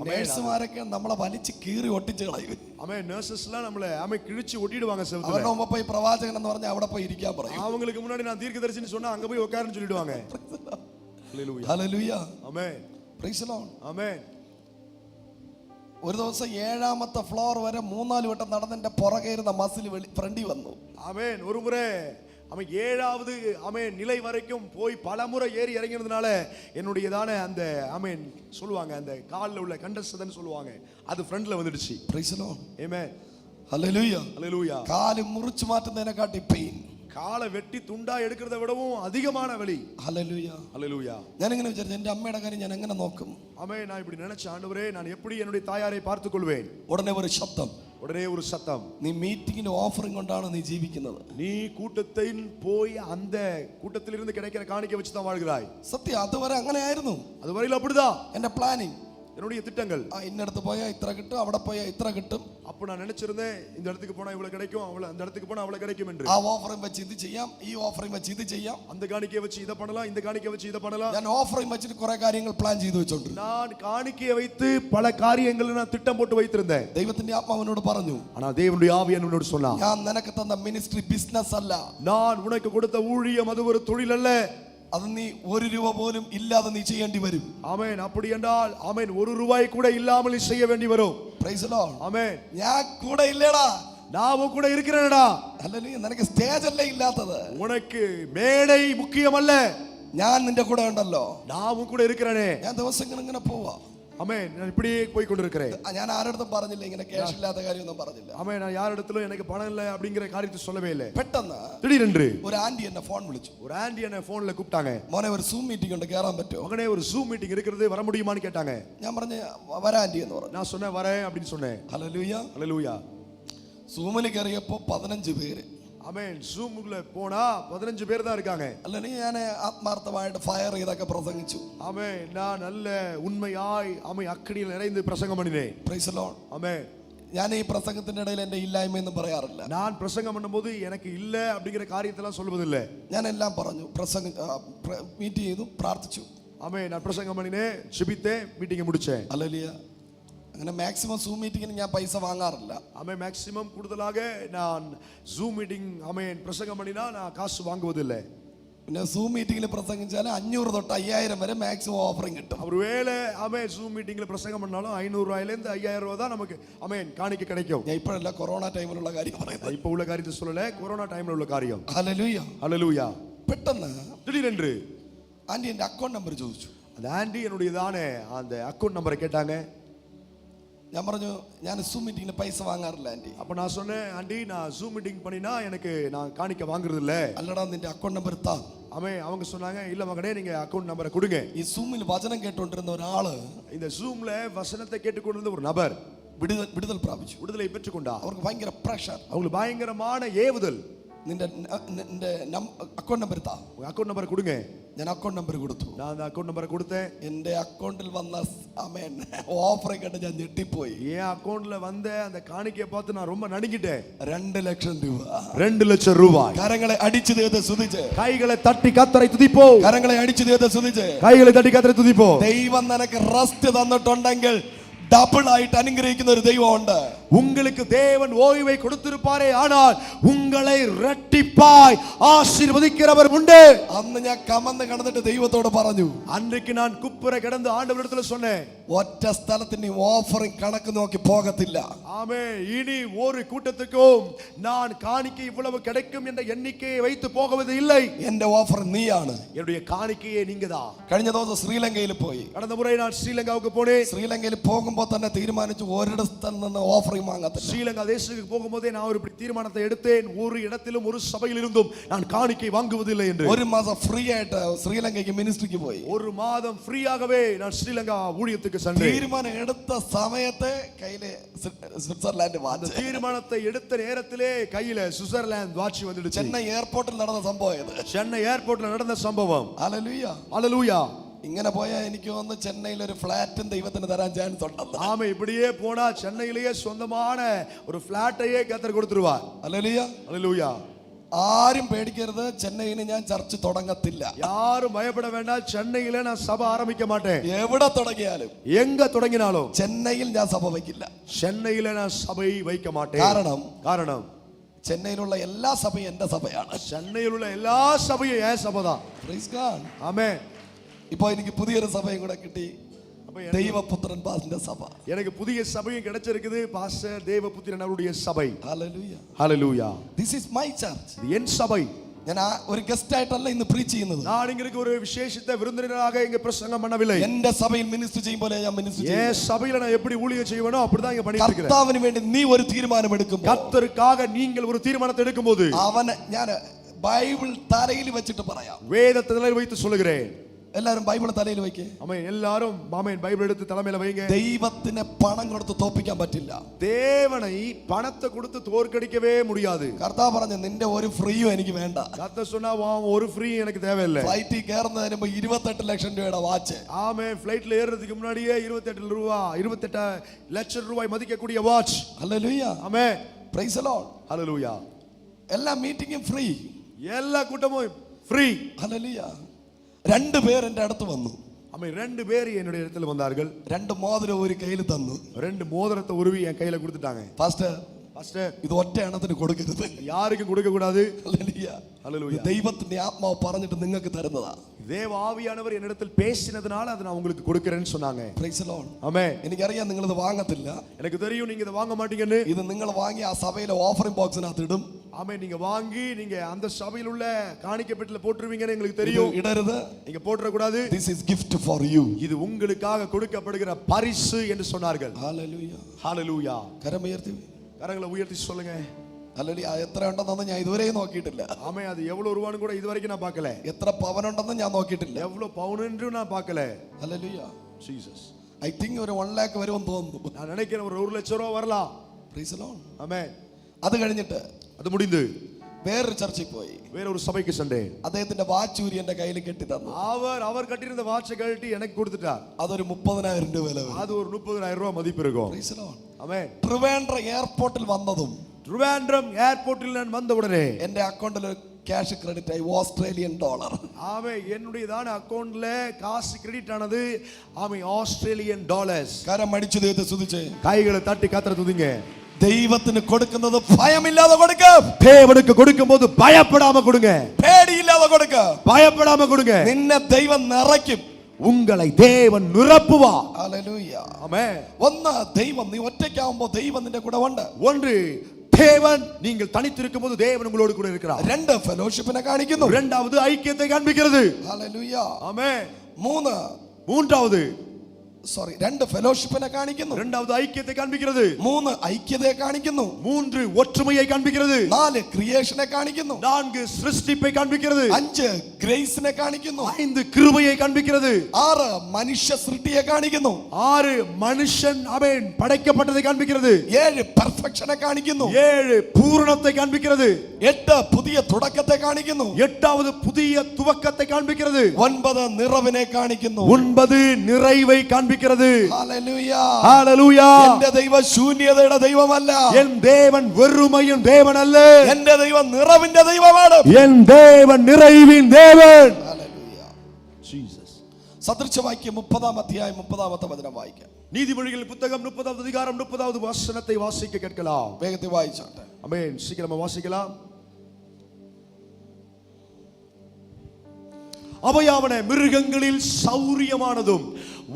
നേഴ്സുമാരൊക്കെ നമ്മളെ വലിച്ച് കീറി ഒട്ടിച്ച് കളയും. ஆமென். நர்சஸ்லாம் நம்மள கிழிச்சு ஒட்டிடுவாங்க செவுத்துல. അവരുടെ മുമ്പ് പോയി പ്രവാചകൻ എന്ന് പറഞ്ഞാൽ അവിടെ പോയി ഇരിക്കാൻ പറയും. அவங்களுக்கு முன்னாடி நான் தீர்க்கதரிசின்னு சொன்னா அங்க போய் உட்காருன்னு சொல்லிடுவாங்க. Hallelujah. Hallelujah. Amen. Praise the Lord. Amen. ഒരു ദിവസം 7ാമത്തെ ഫ്ലോർ വരെ 3-4 വട്ടം നടന്നെന്റെ പുറകെ ഇരുന്ന മസിൽ ഫ്രണ്ടി വന്നു. ஆமென். ஒரு முறை அவன் 7வது நிலை வரைக்கும் போய் பல முறை ஏறி இறங்கினதுனால என்னுடையதான அந்த சொல்லுவாங்க, அந்த காலில் உள்ள கண்டஸ்தன் சொல்லுவாங்க, அது ஃப்ரண்ட்ல வந்துடுச்சு. Praise the Lord. Amen. Hallelujah. Hallelujah. കാല് മുറിച്ചു മാറ്റുന്നതിനെക്കാട്ടി പെയിൻ. காலை வெட்டி துண்டா எடுக்கிறத விடவும் அதிகமான வலி. ഹല്ലേലൂയ. ஹalleluya. ഞാൻ ഇങ്ങനെ വിചാരിച്ചു, എൻ്റെ അമ്മയുടെ കാര്യം ഞാൻ എങ്ങനെ നോക്കും? ஆமென். நான் இப்படி நினைச்ச, ஆண்டவரே நான் எப்படி என்னுடைய தாயாரை பார்த்துக் கொள்வேன்? ഉടനെ ഒരു ശബ്ദം, உடனே ஒரு சத்தம், നീ മീറ്റിംഗിന് ഓഫറിംഗ് കൊണ്ടാണ് നീ ജീവിക്കുന്നത്. நீ கூட்டத்தின் போய் அந்த கூட்டத்திலிருந்து கிடைக்கிற காணிக்கை வச்சு தான் வாழ்கிறாய். സത്യം, അതുവരെ അങ്ങനെയായിരുന്നു. அதுவரையில் அப்படிதான் എൻ്റെ പ്ലാനിങ്. என்னுடைய திட்டங்கள். ഇന്നടത്ത് പോയാൽ ഇത്ര കിട്ടും, അവിടെ പോയാൽ ഇത്ര കിട്ടും. அப்போ நான் நினைச்சிருந்தேன், இந்த இடத்துக்கு போனா இவ்வளவு கிடைக்கும், அந்த இடத்துக்கு போனா அவ்வளவு கிடைக்கும் என்று. ആ ഓഫറിംഗ് വെച്ച് ഇത് ചെയ്യാം, ഈ ഓഫറിംഗ് വെച്ച് ഇത് ചെയ്യാം, அந்த காணிக்கையை வச்சு இத பண்ணலாம், இந்த காணிக்கையை வச்சு இத பண்ணலாம். ഞാൻ ഓഫറിംഗ് വെച്ചിട്ട് കുറെ കാര്യങ്ങൾ പ്ലാൻ ചെയ്തു വെച്ചോണ്ടിരുന്നു. நான் காணிக்கையை வைத்து பல காரியங்களை நான் திட்டம் போட்டு வைத்திருந்தேன். ദൈവത്തിന്റെ ആത്മാവിനോട് പറഞ്ഞു, ஆனா தேவனுடைய ஆவி என்னோடு சொன்னார், ഞാൻ നിനക്ക് തന്ന മിനിസ്ട്രി ബിസിനസ് അല്ല. நான் உனக்கு கொடுத்த ஊழியம் அது ஒரு தொழில் அல்ல. അത് നീ 1 രൂപ പോലും ഇല്ലാതെ നീ ചെയ്യേണ്ടി വരും. ஆமென். அப்படி என்றால் ஆமென், 1 ரூபாய் கூட இல்லாமல் செய்ய வேண்டி வரும். Praise the Lord. ஆமென். ഞാൻ കൂടെ ഇല്ലടാ, நான் உன் கூட இருக்கிறேன்டா. ഹല്ലേലൂയ. നിനക്ക് സ്റ്റേജ് അല്ലേ ഇല്ലാത്തത്, உனக்கு மேடை முக்கியம் அல்ல, ഞാൻ നിന്റെ കൂടെ ഉണ്ടല്ലോ. நான் உன் கூட இருக்கிறேனே. ഞാൻ ദിവസങ്ങൾ ഇങ്ങനെ പോവാ. ஆமென். நான் இப்படியே போய் கொண்டிருக்கிறேன். ഞാൻ ആരുടെ പറഞ്ഞില്ല, ഇങ്ങനെ ക്യാഷ് ഇല്ലാത്ത കാര്യമൊന്നും പറഞ്ഞില്ല. ஆமென். நான் யாரிடத்திலும் எனக்கு பணம் இல்லை அப்படிங்கிற காரியத்தை சொல்லவே இல்லை. പെട്ടെന്ന് திடீரென்று ഒരു ആന്റി എന്നെ ഫോൺ വിളിച്ചു. ஒரு ஆண்டி என்ன போன்ல கூப்பிட்டாங்க. മോനെ ഒരു സൂം മീറ്റിംഗ് ഉണ്ട്, കയറാൻ പറ്റുമോ? மகனே ஒரு ஜூம் மீட்டிங் இருக்கிறது, வர முடியுமான்னு கேட்டாங்க. ഞാൻ പറഞ്ഞു വരാ ആന്റി എന്ന് പറഞ്ഞു. நான் சொன்னேன் வரேன் அப்படின்னு சொன்னேன். ഹല്ലേലൂയ. ஹalleluya. സൂമിൽ കയറിയപ്പോ 15 പേര്. ஆமென். ஜூமுக்குள்ள போனா 15 பேர் தான் இருக்காங்க. അല്ലെങ്കിൽ ഞാൻ ആത്മാർത്ഥമായിട്ട് ഫയർ ചെയ്തൊക്കെ പ്രസംഗിച്ചു. ஆமென். நான் நல்ல உண்மையாய் அக்கடியில் நிறைந்து பிரசங்கம் பண்ணினேன். Praise the Lord. ஆமென். ഞാൻ ഈ പ്രസംഗത്തിന്റെ ഇടയിൽ എന്റെ ഇല്ലായ്മയൊന്നും പറയാറില്ല. நான் பிரசங்கம் பண்ணும்போது எனக்கு இல்ல அப்படிங்கிற காரியத்தெல்லாம் சொல்வதில்லை. ഞാൻ എല്ലാം പറഞ്ഞു, മീറ്റ് ചെയ്തു, പ്രാർത്ഥിച്ചു. ஆமென். நான் பிரசங்கம் பண்ணினேன், ஜெபித்தேன், மீட்டிங்கை முடிச்சேன். ഹല്ലേലൂയ. അങ്ങനെ മാക്സിമം സൂം മീറ്റിങ്ങിന് ഞാൻ പൈസ വാങ്ങാറില്ല. ஆமென். மேக்ஸிமம் கூடுதலாக நான் ஜூம் மீட்டிங் பிரசங்கம் பண்ணினா நான் காசு வாங்குவதில்லை. പിന്നെ സൂം മീറ്റിംഗിൽ പ്രസംഗിച്ചാൽ 500 തൊട്ട് 5000 വരെ മാക്സിമം ഓഫറിംഗ് കിട്ടും. ஒருவேளை ஜூம் மீட்டிங்ல பிரசங்கம் பண்ணாலும் 500 ரூபாயில இருந்து 5000 ரூபாய் தான் நமக்கு காணிக்கை கிடைக்கும். ഞാൻ ഇപ്പോഴല്ല കൊറോണ ടൈമിലുള്ള കാര്യം പറയുന്നത്. இப்போ உள்ள காரியத்தை சொல்லல, கொரோனா டைம்ல உள்ள காரியம். ഹല്ലേലൂയ. ஹalleluya. പെട്ടെന്ന് திடீரென்று ആന്റി എന്റെ അക്കൗണ്ട് നമ്പർ ചോദിച്ചു. அந்த ஆண்டி என்னுடையதானே அந்த அக்கவுண்ட் நம்பரை கேட்டாங்க. ഞാൻ പറഞ്ഞു ഞാൻ സൂം മീറ്റിംഗിൽ പൈസ വാങ്ങാറില്ല ആന്റി. அப்ப நான் சொன்னேன், ஆண்டி நான் ஜூம் மீட்டிங் பண்ணினா எனக்கு நான் காணிக்கை வாங்குறது இல்ல. അല്ലടാ നിന്റെ അക്കൗണ്ട് നമ്പർ താ. அவங்க சொன்னாங்க, இல்ல மகனே நீங்க அக்கவுண்ட் நம்பரை கொடுங்க. ഈ സൂമിൽ വചനം കേട്ടോണ്ടിരുന്ന ഒരാള്, இந்த ஜூம்ல வசனத்தை கேட்டுக்கொண்டிருந்த ஒரு நபர் വിടുതൽ പ്രാപിച്ചു. விடுதலை பெற்றுக்கொண்டார். അവർക്ക് ഭയങ്കര പ്രഷർ, அவங்களுக்கு பயங்கரமான ஏவுதல். നിന്റെ അക്കൗണ്ട് നമ്പർ താ. உங்க அக்கௌண்ட் நம்பரை கொடுங்க. ഞാൻ അക്കൗണ്ട് നമ്പർ കൊടുത്തു. நான் அந்த அக்கௌண்ட் நம்பரை கொடுத்தேன். എന്റെ അക്കൗണ്ടിൽ വന്ന ആമേൻ ഓഫറെ കണ്ട് ഞാൻ ഞെട്ടിപ്പോയി. என் அக்கௌண்ட்ல வந்த அந்த காணிக்கையை பார்த்து நான் ரொம்ப நடுங்கிட்டேன். 2 ലക്ഷം രൂപ. 2 ലക്ഷം ரூபாய். കരങ്ങളെ അടിച്ചു ദൈവത്തെ സ്തുതിച്ച്. கைகளை தட்டி கர்த்தரை துதிப்போம். കരങ്ങളെ അടിച്ചു ദൈവത്തെ സ്തുതിച്ച്. கைகளை தட்டி கர்த்தரை துதிப்போம். ദൈവം നിനക്ക് റെസ്റ്റ് തന്നിട്ടുണ്ടെങ്കിൽ ഡബിൾ ആയിട്ട് അനുഗ്രഹിക്കുന്ന ഒരു ദൈവമുണ്ട്. உங்களுக்கு தேவன் ஓய்வை கொடுத்திருப்பாரே ஆனால் உங்களை இரட்டிப்பாய் ஆசீர்வதிக்கிறவர் உண்டு. അന്ന് ഞാൻ കമന്ന് കിടന്നിട്ട് ദൈവത്തോട് പറഞ്ഞു, அன்றைக்கு நான் குப்புற கிடந்து ஆண்டவரிடத்தில் சொன்னேன், ഒറ്റ സ്ഥലത്തിന് ഓഫറിംഗ് കണക്ക് നോക്കി പോകത്തില്ല. ஆமென். இனி ஒரு கூட்டத்துக்கும் நான் காணிக்கை இவ்வளவு கிடைக்கும் என்ற எண்ணிக்கையை வைத்து போவது இல்லை. എന്റെ ഓഫർ നീയാണ്. என்னுடைய காணிக்கையே நீங்கதான். കഴിഞ്ഞ ദിവസം ശ്രീലങ്കയിൽ പോയി. கடந்த முறை நான் ஸ்ரீலங்காவுக்கு போனேன். ശ്രീലങ്കയിൽ പോകുമ്പോൾ തന്നെ തീരുമാനിച്ചു ഒരിടത്തിൽ നിന്ന് ഓഫറിംഗ് വാങ്ങത്തില്ല. ஸ்ரீலங்கா தேசத்துக்கு போகும்போதே நான் ஒரு தீர்மானத்தை எடுத்தேன், ஒரு இடத்திலும் ஒரு சபையில் இருந்தும் நான் காணிக்கை வாங்குவதில்லை என்று. ഒരു മാസം ഫ്രീ ആയിട്ട് ശ്രീലങ്കയ്ക്ക് മിനിസ്ട്രിക്ക് പോയി. ஒரு மாதம் ஃப்ரீயாகவே நான் ஸ்ரீலங்கா ஊழியத்துக்கு சென்றேன். തീരുമാനം എടുത്ത സമയത്തെ കയ്യിലെ സ്വിറ്റ്സർലാൻഡ് വാച്ച്. தீர்மானத்தை எடுத்த நேரத்திலே கையில சுவிட்சர்லாந்து வாட்ச் வந்துடுச்சு. ചെന്നൈ എയർപോർട്ടിൽ നടന്ന സംഭവം ഇത്. சென்னை ஏர்போர்ட்ல நடந்த சம்பவம். ഹല്ലേലൂയ. ஹல்லேலூயா. ഇങ്ങനെ പോയാൽ എനിക്ക് തോന്നുന്നു ചെന്നൈയിൽ ഒരു ഫ്ലാറ്റും ദൈവത്തിന് തരാൻ ചാൻസ് ഉണ്ടെന്ന്. ஆமா, இப்படியே போனா சென்னையிலேயே சொந்தமான ஒரு ஃபிளாட்டையே கர்த்தர் கொடுத்துருவார். ഹല്ലേലൂയ. ஹல்லேலூயா. ആരും പേടിക്കരുത്, ചെന്നൈയിൽ ഞാൻ ചർച്ച് തുടങ്ങത്തില്ല. யாரும் பயப்பட வேண்டாம், சென்னையில நான் சபை ஆரம்பிக்க மாட்டேன். എവിടെ തുടങ്ങിയാലും எங்க தொடங்கினாலும் ചെന്നൈയിൽ ഞാൻ സഭ വയ്ക്കില്ല. சென்னையில நான் சபை வைக்க மாட்டேன். காரணம் ചെന്നൈയിലുള്ള എല്ലാ സഭയും എന്റെ സഭയാണ്. சென்னையில் உள்ள எல்லா சபையும் என் சபைதான். Praise God. ஆமென். ഇപ്പൊ എനിക്ക് പുതിയൊരു സഭയും കൂടെ കിട്ടി, ദൈവപുത്രൻ പാസ്റ്ററിന്റെ സഭ. எனக்கு புதிய சபையும் கிடைச்சிருக்குது, பாஸ்டர் தேவபுத்திரன் அவருடைய சபை. Hallelujah. Hallelujah. This is my church. இது என் சபை. ഞാൻ ഒരു ഗസ്റ്റ് ആയിട്ടല്ല ഇന്ന് പ്രീച്ച് ചെയ്യുന്നത്. நான் இங்க ஒரு விசேஷித்த விருந்தினராக இங்க பிரசங்கம் பண்ணவில்லை. എന്റെ സഭയിൽ മിനിസ്റ്റർ ചെയ്യുമ്പോൾ ഞാൻ മിനിസ്റ്റർ ചെയ്യും. என் சபையில நான் எப்படி ஊழியம் செய்வேனோ அப்படிதான் இங்க பண்ணிட்டு இருக்கேன். കർത്താവിന് വേണ്ടി നീ ഒരു തീരുമാനം എടുക്കുമ്പോൾ, கர்த்தருக்காக நீங்கள் ஒரு தீர்மானத்தை எடுக்கும்போது അവനെ ഞാൻ ബൈബിൾ തലയിൽ വെച്ചിട്ട് പറയാം. வேதத்தை தலையில் வைத்து சொல்லுகிறேன். എല്ലാരും ബൈബിൾ തലയിൽ വെക്കേ. ஆமென். எல்லாரும் ஆமென் பைபிள் எடுத்து தலைமையில வைங்க. ദൈവത്തിനെ പണം കൊടുത്ത് തോൽപ്പിക്കാൻ പറ്റില്ല. தேவனை பணத்தை கொடுத்து தோற்கடிக்கவே முடியாது. കർത്താവ് പറഞ്ഞു, നിന്റെ ഒരു ഫ്രീയും എനിക്ക് വേണ്ട. கர்த்தர் சொன்னா ஒரு ஃப்ரீ எனக்கு தேவையில்லை. ഫ്ലൈറ്റിൽ കയറുന്നതിന് മുമ്പ് 28 ലക്ഷം രൂപയുടെ വാച്ച്. ஆமென். ஃளைட்ல ஏறதுக்கு முன்னாடியே 28 லட்சம் ரூபாய் மதிக்கக்கூடிய watch. Hallelujah. Amen. Praise the Lord. Hallelujah. എല്ലാ മീറ്റിംഗും ഫ്രീ. எல்லா கூட்டமும் ஃப்ரீ. ഹല്ലേലൂയ. 2 പേർ എന്റെ അടുത്ത് വന്നു. ஆமென். 2 பேர் என்னுடைய இடத்துல வந்தார்கள். 2 മോതിരം ഒരു കയ്യിൽ തന്നു. 2 மோதிரத்தை உருவி என் கையில கொடுத்துட்டாங்க. പാസ്റ്റർ, பாஸ்டர், ഇത് ഒറ്റ എണ്ണത്തിന് കൊടുക്കരുത്. யாருக்கும் கொடுக்க கூடாது. ഹല്ലേലൂയ. ஹல்லேலூயா. ദൈവത്തിന്റെ ആത്മാവ് പറഞ്ഞിട്ട് നിങ്ങൾക്ക് തരുന്നതാ. தேவ ஆவியானவர் என்னிடத்தில் பேசினதுனால அதை நான் உங்களுக்கு கொடுக்கிறேன்னு சொன்னாங்க. Praise the Lord. ஆமென். എനിക്കറിയാം നിങ്ങൾ ഇത് വാങ്ങത്തില്ല. எனக்கு தெரியும் நீங்க இதை வாங்க மாட்டீங்கன்னு. ഇത് നിങ്ങൾ വാങ്ങി ആ സഭയിലെ ഓഫറിംഗ് ബോക്സിനകത്ത് ഇടും. ஆமென். நீங்க வாங்கி நீங்க அந்த சபையில் உள்ள காணிக்கை பெட்டில போட்டுருவீங்கன்னு எங்களுக்கு தெரியும். ഇടരുത്. நீங்க போட்டுற கூடாது. This is gift for you. இது உங்களுக்காக கொடுக்கப்படுகிற பரிசு என்று சொன்னார்கள். ഹല്ലേലൂയ. ஹல்லேலூயா. കരമുയർത്തി. கரங்களை உயர்த்தி சொல்லுங்க. ഹല്ലേലൂയ. എത്ര ഉണ്ടെന്നൊന്നും ഞാൻ ഇതുവരെ നോക്കിയിട്ടില്ല. ஆமென். அது எவ்வளவு ரூபான்னு கூட இதுவரைக்கும் நான் பார்க்கல. എത്ര പവനുണ്ടെന്നും ഞാൻ നോക്കിയിട്ടില്ല. எவ்வளவு பவுன் என்று நான் பார்க்கல. ഹല്ലേലൂയ. ஜீசஸ். ഐ തിങ്ക് ഒരു 1 lakh വരുമെന്ന് തോന്നുന്നു. நான் நினைக்கிறேன் ஒரு 1 லட்சம் ரூபாய் வரலாம். Praise the Lord. ஆமென். അത് കഴിഞ്ഞിട്ട് அது முடிந்து വേറൊരു ചർച്ചിൽ പോയി. வேற ஒரு சபைக்கு சென்றேன். അദ്ദേഹത്തിന്റെ വാച്ചൂരി എന്റെ കയ്യിൽ കെട്ടി തന്നു. அவர் கட்டியிருந்த வாட்சை கழட்டி எனக்கு கொடுத்துட்டார். അതൊരു 30,000 രൂപ വില വരും. அது ஒரு 30,000 ரூபாய் மதிப்பு இருக்கும். Praise the Lord. Amen. Trivandrum എയർപോർട്ടിൽ വന്നതും ட்ரிவாண்ட்ரம் ஏர்போர்ட்டில் நான் வந்த உடனே എന്റെ അക്കൗണ്ടിൽ ഒരു ക്യാഷ് ക്രെഡിറ്റ് ആയി $Australian. ஆமே என்னுடையதான அக்கவுண்ட்ல காசு கிரெடிட் ஆனது. ஆமே ஆஸ்திரேலியன் டாலர்ஸ். കരം അടിച്ചു ദൈവത്തെ സ്തുതിച്ച്. கைகளை தட்டி கர்த்தரை துதிங்க. ദൈവത്തിന് കൊടുക്കുന്നത് ഭയമില്ലാതെ കൊടുക്ക. தேவனுக்கு கொடுக்கும்போது பயப்படாம கொடுங்க. പേടിയില്ലാതെ കൊടുക്ക. பயப்படாம கொடுங்க. നിന്നെ ദൈവം നിറയ്ക്കും. உங்களை தேவன் நிரப்புவார். ഹല്ലേലൂയ. ஆமென். ഒന്ന്, ദൈവം നീ ഒറ്റയ്ക്കാവുമ്പോൾ ദൈവം നിന്റെ കൂടെ ഉണ്ട്. ஒன்று, தேவன் நீங்கள் தனித்திருக்கும் போது தேவன் உங்களோடு கூட இருக்கிறார். 2, ഫെലോഷിപ്പിനെ കാണിക്കുന്നു. இரண்டாவது ஐக்கியத்தை காண்பிக்கிறது. ഹല്ലേലൂയ. ஆமென். 3, மூன்றாவது സോറി 2 ഫെലോഷിപ്പിനെ കാണിക്കുന്നു, இரண்டாவது ஐக்கியத்தை காண்பிக்கிறது, 3 ഐക്യതയെ കാണിക്കുന്നു, 3 ஒற்றுமையை காண்பிக்கிறது, 4 ക്രിയേഷനെ കാണിക്കുന്നു, 4 சிருஷ்டிப்பை காண்பிக்கிறது, 5 ഗ്രേസിനെ കാണിക്കുന്നു, 5 கிருபையை காண்பிக்கிறது, 6 മനുഷ്യ സൃഷ്ടിയെ കാണിക്കുന്നു, 6 மனுஷன் அவன் படைக்கப்பட்டதை காண்பிக்கிறது, 7 പെർഫെക്ഷനെ കാണിക്കുന്നു, 7 பூரணத்தை காண்பிக்கிறது, 8 പുതിയ തുടക്കത്തെ കാണിക്കുന്നു, 8வது புதிய துவக்கத்தை காண்பிக்கிறது, 9 നിറവിനെ കാണിക്കുന്നു, 9 நிறைவை காண்பிக்கிறது. ഹല്ലേലൂയ, ஹalleluya. എന്റെ ദൈവം ശൂന്യതയുടെ ദൈവമല്ല, என் தேவன் வெறுமையின் தேவன் அல்ல, എന്റെ ദൈവം നിറവിന്റെ ദൈവമാണ്. என் தேவன் நிறைவின் தேவன். ഹല്ലേലൂയ. ஜீசஸ். സദൃശവാക്യം 30-ാം അധ്യായം 30-ാമത്തെ വചനം വായിക്കാം. நீதிமொழிகள் புத்தகம் 30வது அதிகாரம் 30வது வசனத்தை வாசிக்க கேட்கலாம். വേഗത്തിൽ വായിച്ചാട്ടെ. ஆமென். சீக்கிரமா வாசிக்கலாம். அவையாவன மிருகங்களில் சௌரியமானதும்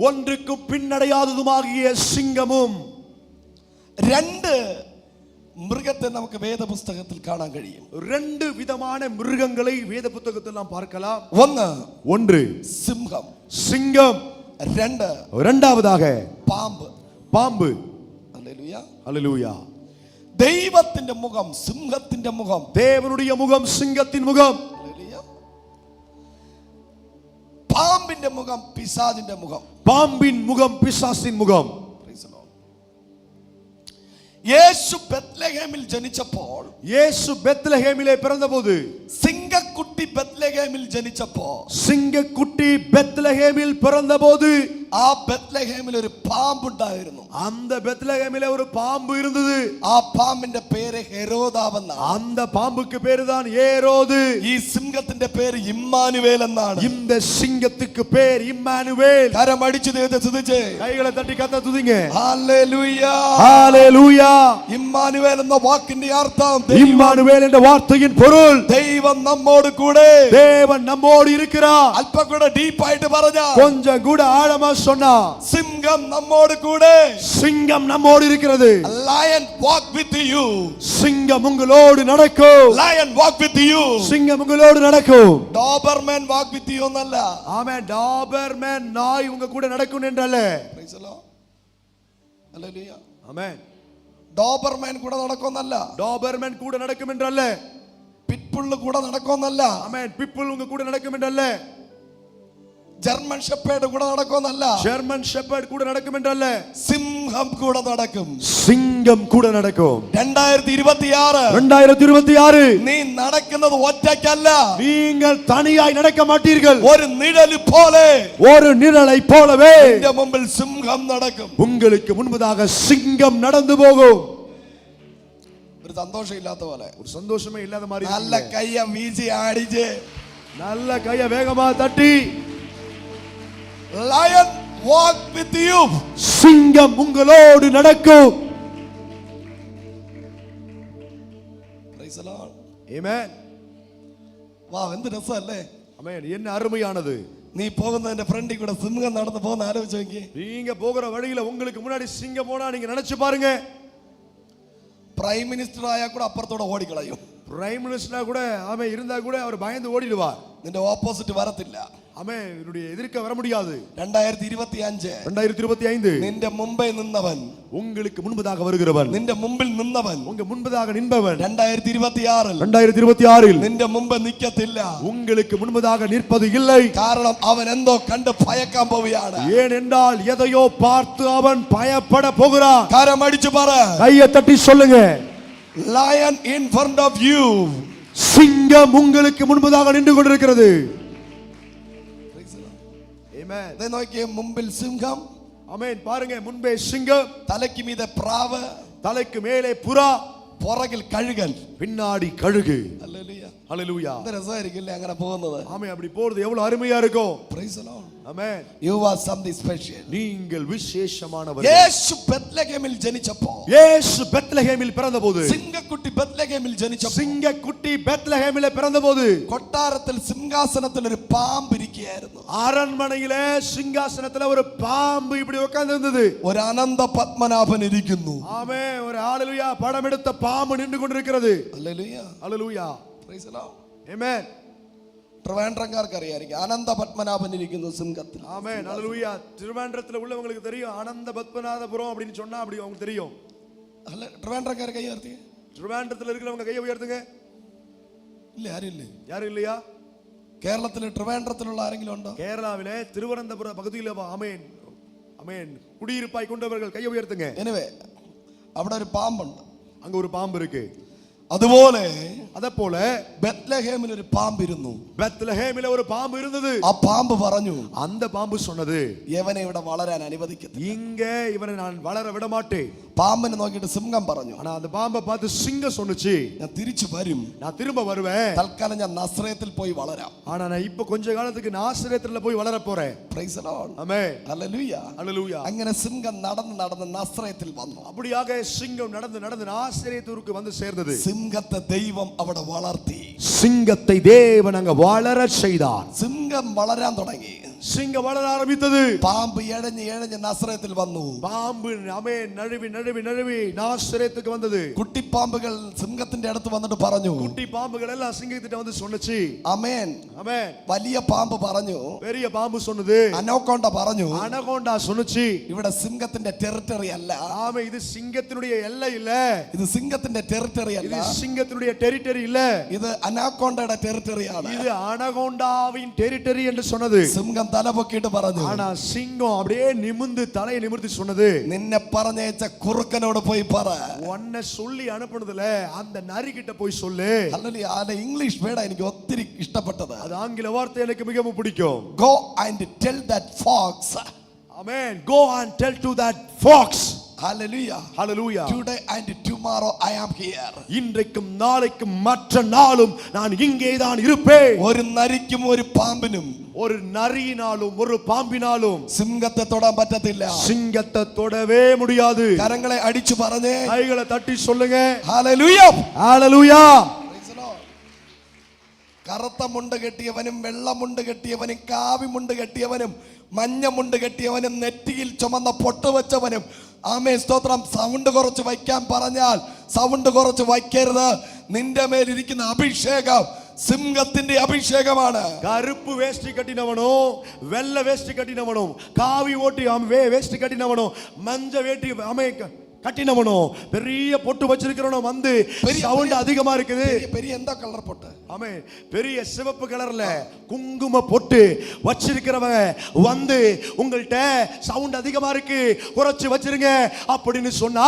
ஒன்றுக்கு பின்னடையாததுமாகிய சிங்கமும். 2 മൃഗത്തെ നമുക്ക് വേദപുസ്തകത്തിൽ കാണാൻ കഴിയും. 2 விதமான மிருகங்களை வேத புத்தகத்தில் நாம் பார்க்கலாம். ഒന്ന് சிங்கம், சிங்கம். 2 இரண்டாவதாக പാമ്പ്, பாம்பு. ഹല്ലേലൂയ. ஹalleluya. ദൈവത്തിന്റെ മുഖം സിംഹത്തിന്റെ മുഖം, தேவனுடைய முகம் சிங்கத்தின் முகம், പാമ്പിന്റെ മുഖം പിശാചിന്റെ മുഖം, பாம்பின் முகம் பிசாசின் முகம். യേശു ബെത്ലഹേമിൽ ജനിച്ചപ്പോൾ, യേശു ബെത്ലഹേമിലെ പിറന്നപോது, സിംഗക്കുട്ടി ബെത്ലഹേമിൽ ജനിച്ചപ്പോൾ, സിംഗക്കുട്ടി ബെത്ലഹേമിൽ പിറന്നപോது, ആ ബെത്ലഹേമിൽ ഒരു പാമ്പുണ്ടായിരുന്നു. அந்த பெத்லகேமிலே ஒரு பாம்பு இருந்தது. ആ പാമ്പിന്റെ പേര് ഹെരോദാവെന്നാണ്. அந்த பாம்புக்கு பேருதான் ஏரோது. ഈ സിംഹത്തിന്റെ പേര് ഇമ്മാനുവേൽ എന്നാണ്. இந்த சிங்கத்துக்கு பேர் இம்மானுவேல். കരമടിച്ചു ദൈവത്തെ സ്തുതിച്ചേ, கைகளை തട്ടി கத்த துதிங்க. ഹല്ലേലൂയ, ஹalleluya. ഇമ്മാനുവേൽ എന്ന വാക്കിന്റെ അർത്ഥം, இம்மானுவேல் என்ற வார்த்தையின் பொருள், ദൈവം നമ്മോട് കൂടെ. தேவன் நம்மோடு இருக்கிறார். അല്പം കൂടെ ഡീപ്പായിട്ട് പറഞ്ഞാൽ, கொஞ்சம் கூட ஆழமா சொன்னா, സിംഹം നമ്മോട് കൂടെ. சிங்கம் நம்மோடு இருக்கிறது. Lion walk with you. சிங்கம் உங்களோடு நடக்கும். Lion walk with you. சிங்கம் உங்களோடு நடக்கும். Doberman walk with you എന്നല്ല. ஆமென். டாபர்மேன் நாய் உங்க கூட நடக்கும் என்றல்ல. Praise the Lord. Hallelujah. Amen. Doberman கூட നടക്കുമെന്നല്ല. டாபர்மேன் கூட நடக்கும் என்றல்ல. Pitbull கூட നടക്കുമെന്നല്ല. ஆமென். பிட்புல் உங்க கூட நடக்கும் என்றல்ல. ജർമ്മൻ ഷെപ്പേർഡ് കൂടെ നടക്കുമെന്നല്ല. ஜெர்மன் ஷெப்பர்ட் கூட நடக்கும் என்றல்ல. സിംഹം കൂടെ നടക്കും. சிங்கம் கூட நடக்கும். 2026 നീ നടക്കുന്നത് ഒറ്റയ്ക്കല്ല. நீங்கள் தனியாய் நடக்க மாட்டீர்கள். ഒരു നിഴൽ പോലെ, ஒரு நிழலை போலவே നിന്റെ മുമ്പിൽ സിംഹം നടക്കും. உங்களுக்கு முன்பதாக சிங்கம் நடந்து போகும். ഒരു സന്തോഷമില്ലാത്ത പോലെ, ஒரு சந்தோஷமே இல்லாத மாதிரி, നല്ല കയ്യ വീശി ആടിച്ച്, நல்ல கைய வேகமா தட்டி, Lion walk with you. சிங்கம் உங்களோடு நடக்கும். Praise the Lord. Amen. വാ, എന്ത് രസമല്ലേ. Amen. என்ன அருமையானது. നീ പോകുന്നതിന്റെ ഫ്രണ്ടിൽ കൂടെ സിംഹം നടന്നു പോകുന്ന ആലോചിച്ച് നോക്കി. நீங்க போகிற வழியில உங்களுக்கு முன்னாடி சிங்கம் போனா நீங்க நினைச்சு பாருங்க. പ്രൈം മിനിസ്റ്റർ ആയാൽ കൂടെ അപ്പുറത്തോടെ ഓടിക്കളയും. பிரைம் மினிஸ்டரா கூட அவன் இருந்தா கூட அவர் பயந்து ஓடிடுவார். നിന്റെ ഓപ്പോസിറ്റ് വരത്തില്ല. அவன் என்னுடைய எதிர்க்க வர முடியாது. 2025 നിന്റെ മുമ്പേ നിന്നവൻ, உங்களுக்கு முன்பதாக வருகிறவன், നിന്റെ മുമ്പിൽ നിന്നവൻ, உங்க முன்பதாக நின்பவன் 2026 നിന്റെ മുമ്പ് നിൽക്കത്തില്ല. உங்களுக்கு முன்பதாக நிற்பது இல்லை. കാരണം അവൻ എന്തോ കണ്ട് ഭയക്കാൻ പോവുകയാണ്. ஏனென்றால் எதையோ பார்த்து அவன் பயப்பட போகிறான். കരമടിച്ചു പറ, கையை தட்டி சொல்லுங்க. Lion in front of you. சிங்கம் உங்களுக்கு முன்பதாக நின்று கொண்டிருக்கிறது. Amen. ദേ നോക്കിയേ, മുമ്പിൽ സിംഹം, ஆமென். பாருங்க, முன்பே சிங்கம், തലയ്ക്ക് മീതെ പ്രാവ്, தலைக்கு மேலே புறா, പുറകിൽ കഴുകൻ, பின்னாடி கழுகு. ഹല്ലേലൂയ. ஹalleluya. എന്ത് രസമായിരിക്കില്ലേ അങ്ങനെ പോകുന്നത്. ஆமென். அப்படி போறது எவ்வளவு அருமையா இருக்கும். Praise the Lord. Amen. You are something special. நீங்கள் விசேஷமானவர்கள். യേശു ബെത്ലഹേമിൽ ജനിച്ചപ്പോൾ, இயேசு பெத்லகேமில் பிறந்தபோது, സിംഹക്കുട്ടി ബെത്ലഹേമിൽ ജനിച്ചപ്പോൾ, சிங்கக்குட்டி பெத்லகேமிலே பிறந்தபோது, കൊട്ടാരത്തിൽ സിംഹാസനത്തിൽ ഒരു പാമ്പ് ഇരിക്കുകയായിരുന്നു. அரண்மனையிலே சிங்காசனத்துல ஒரு பாம்பு இப்படி உட்கார்ந்து இருந்தது. ഒരു അനന്ത പത്മനാഭൻ ഇരിക്കുന്നു. ஆமென். ஒரு ஹalleluya படம் எடுத்த பாம்பு நின்று கொண்டிருக்கிறது. Hallelujah. Hallelujah. Praise the Lord. Amen. ട്രിവാൻഡ്രംകാർക്ക് അറിയായിരിക്കും അനന്ത പത്മനാഭൻ ഇരിക്കുന്നു സിംഹത്തിൽ. ஆமென் ஹalleluya. திருவாண்டரத்துல உள்ளவங்களுக்கு தெரியும் அனந்த பத்மநாபபுரம் அப்படினு சொன்னா அப்படி உங்களுக்கு தெரியும். അല്ല ട്രിവാൻഡ്രംകാർ കൈ ഉയർത്തി. திருவாண்டரத்துல இருக்கிறவங்க கையை உயர்த்துங்க. ഇല്ല ആരും ഇല്ലേ? யாரும் இல்லையா? കേരളത്തിലെ ട്രിവാൻഡ്രത്തിലുള്ള ആരെങ്കിലും ഉണ്ടോ? கேரளாவிலே திருவனந்தபுரம் பகுதியில் ஆமென் ஆமென் குடியிருப்பாய் கொண்டவர்கள் கையை உயர்த்துங்க. എനിവേ അവിടെ ഒരു പാമ്പുണ്ട്. அங்க ஒரு பாம்பு இருக்கு. അതുപോലെ അതേപോലെ ബെത്ലഹേമിൽ ഒരു പാമ്പിരുന്നു. ബെത്ലഹേമിലെ ഒരു പാമ്പ് ഇരുന്നത്. ആ പാമ്പ് പറഞ്ഞു, அந்த பாம்பு சொன்னது, ഇവനെ ഇവിടെ വളരാൻ അനുവദിക്കത്തില്ല. இங்க இவனை நான் வளர விட மாட்டேன். പാമ്പിനെ നോക്കിയിട്ട് സിംഹം പറഞ്ഞു, ஆனா அந்த பாம்பை பார்த்து சிங்கம் சொன்னுச்சு, ഞാൻ തിരിച്ചു വരും, நான் திரும்ப வருவேன். തൽക്കാലം ഞാൻ നസ്രയത്തിൽ പോയി വളരാം. ஆனா நான் இப்ப கொஞ்ச காலத்துக்கு நாசரேத்துல போய் வளர போறேன். Praise the Lord. Amen hallelujah. Hallelujah. അങ്ങനെ സിംഹം നടന്ന് നസ്രയത്തിൽ വന്നു. அப்படியாக சிங்கம் நடந்து நாசரேத்துக்கு வந்து சேர்ந்தது. സിംഹത്തെ ദൈവം അവിടെ വളർത്തി. சிங்கத்தை தேவன் அங்க வளர செய்தார். സിംഹം വളരാൻ തുടങ്ങി. சிங்கம் வளர ஆரம்பித்தது. പാമ്പ് എഴഞ്ഞ് നസ്രയത്തിൽ വന്നു. பாம்பு ஆமென் நழுவி நாசரேத்துக்கு வந்தது. കുട്ടിപ്പാമ്പുകൾ സിംഹത്തിന്റെ അടുത്ത് വന്നിട്ട് പറഞ്ഞു, குட்டி பாம்புகள் எல்லாம் சிங்கத்திட்ட வந்து சொன்னுச்சு. ആമേൻ. ஆமென். വലിയ പാമ്പ് പറഞ്ഞു, பெரிய பாம்பு சொன்னது. അനോക്കോണ്ട പറഞ്ഞു, அனகோண்டா சொன்னுச்சு, ഇവിടെ സിംഹത്തിന്റെ ടെറിട്ടറി അല്ല. ஆமே இது சிங்கத்தினுடைய எல்லை இல்ல. ഇത് സിംഹത്തിന്റെ ടെറിട്ടറി അല്ല. இது சிங்கத்தினுடைய டெரிட்டரி இல்ல. ഇത് അനാക്കോണ്ടയുടെ ടെറിട്ടറിയാണ്. இது அனகோண்டாவின் டெரிட்டரி என்று சொன்னது. സിംഹം തലപൊക്കിയിട്ട് പറഞ്ഞു, ஆனா சிங்கம் அப்படியே நிமிர்ந்து தலையை நிமிர்த்தி சொன்னது, നിന്നെ പറഞ്ഞയച്ച കുറുക്കനോട് പോയി പറ. உன்னை சொல்லி அனுப்புனதுல அந்த நரி கிட்ட போய் சொல்லு. അല്ലെങ്കിൽ ആ ഇംഗ്ലീഷ് വേർഡ് എനിക്ക് ഒത്തിരി ഇഷ്ടപ്പെട്ടത്. அது ஆங்கில வார்த்தை எனக்கு மிகவும் பிடிக்கும். Go and tell that fox. Amen. Go and tell to that fox. Hallelujah. Hallelujah. Today and tomorrow I am here. இன்றைக்கும் நாளைக்கும் மற்ற நாளும் நான் இங்கே தான் இருப்பேன். ഒരു നരിക്കും ഒരു പാമ്പിനും ஒரு நரியினாலும் ஒரு பாம்பினாலும் സിംഹത്തെ തൊടാൻ പറ്റത്തില്ല. சிங்கத்தை தொடவே முடியாது. കരങ്ങളെ അടിച്ചു പറഞ്ഞേ கைகளை தட்டி சொல்லுங்க. Hallelujah. Hallelujah. കറുത്ത മുണ്ട് കെട്ടിയവനും വെള്ളമുണ്ട് കെട്ടിയവനും കാവിമുണ്ട് കെട്ടിയവനും മഞ്ഞമുണ്ട് കെട്ടിയവനും നെറ്റിയിൽ ചുമന്ന പൊട്ട് വെച്ചവനും ആമേ സ്തോത്രം. സൗണ്ട് കുറച്ച് വയ്ക്കാൻ പറഞ്ഞാൽ സൗണ്ട് കുറച്ച് വയ്ക്കരുത്. നിന്റെ മേലിരിക്കുന്ന അഭിഷേകം സിംഹത്തിന്റെ അഭിഷേകമാണ്. கருப்பு வேஷ்டி கட்டினவனோ வெள்ளை வேஷ்டி கட்டினவனோ காவி ஓட்டி வேஷ்டி கட்டினவனோ மஞ்ச வேட்டி கட்டினவனோ பெரிய பொட்டு வச்சிருக்கிறவனோ வந்து சவுண்ட் அதிகமா இருக்குது. பெரிய எந்த கலர் பொட்டு? ஆமே பெரிய சிவப்பு கலர்ல குங்கும பொட்டு வச்சிருக்கிறவங்க வந்து உங்கள்ட்ட சவுண்ட் அதிகமா இருக்கு குறைச்சு வச்சிருங்க அப்படின்னு சொன்னா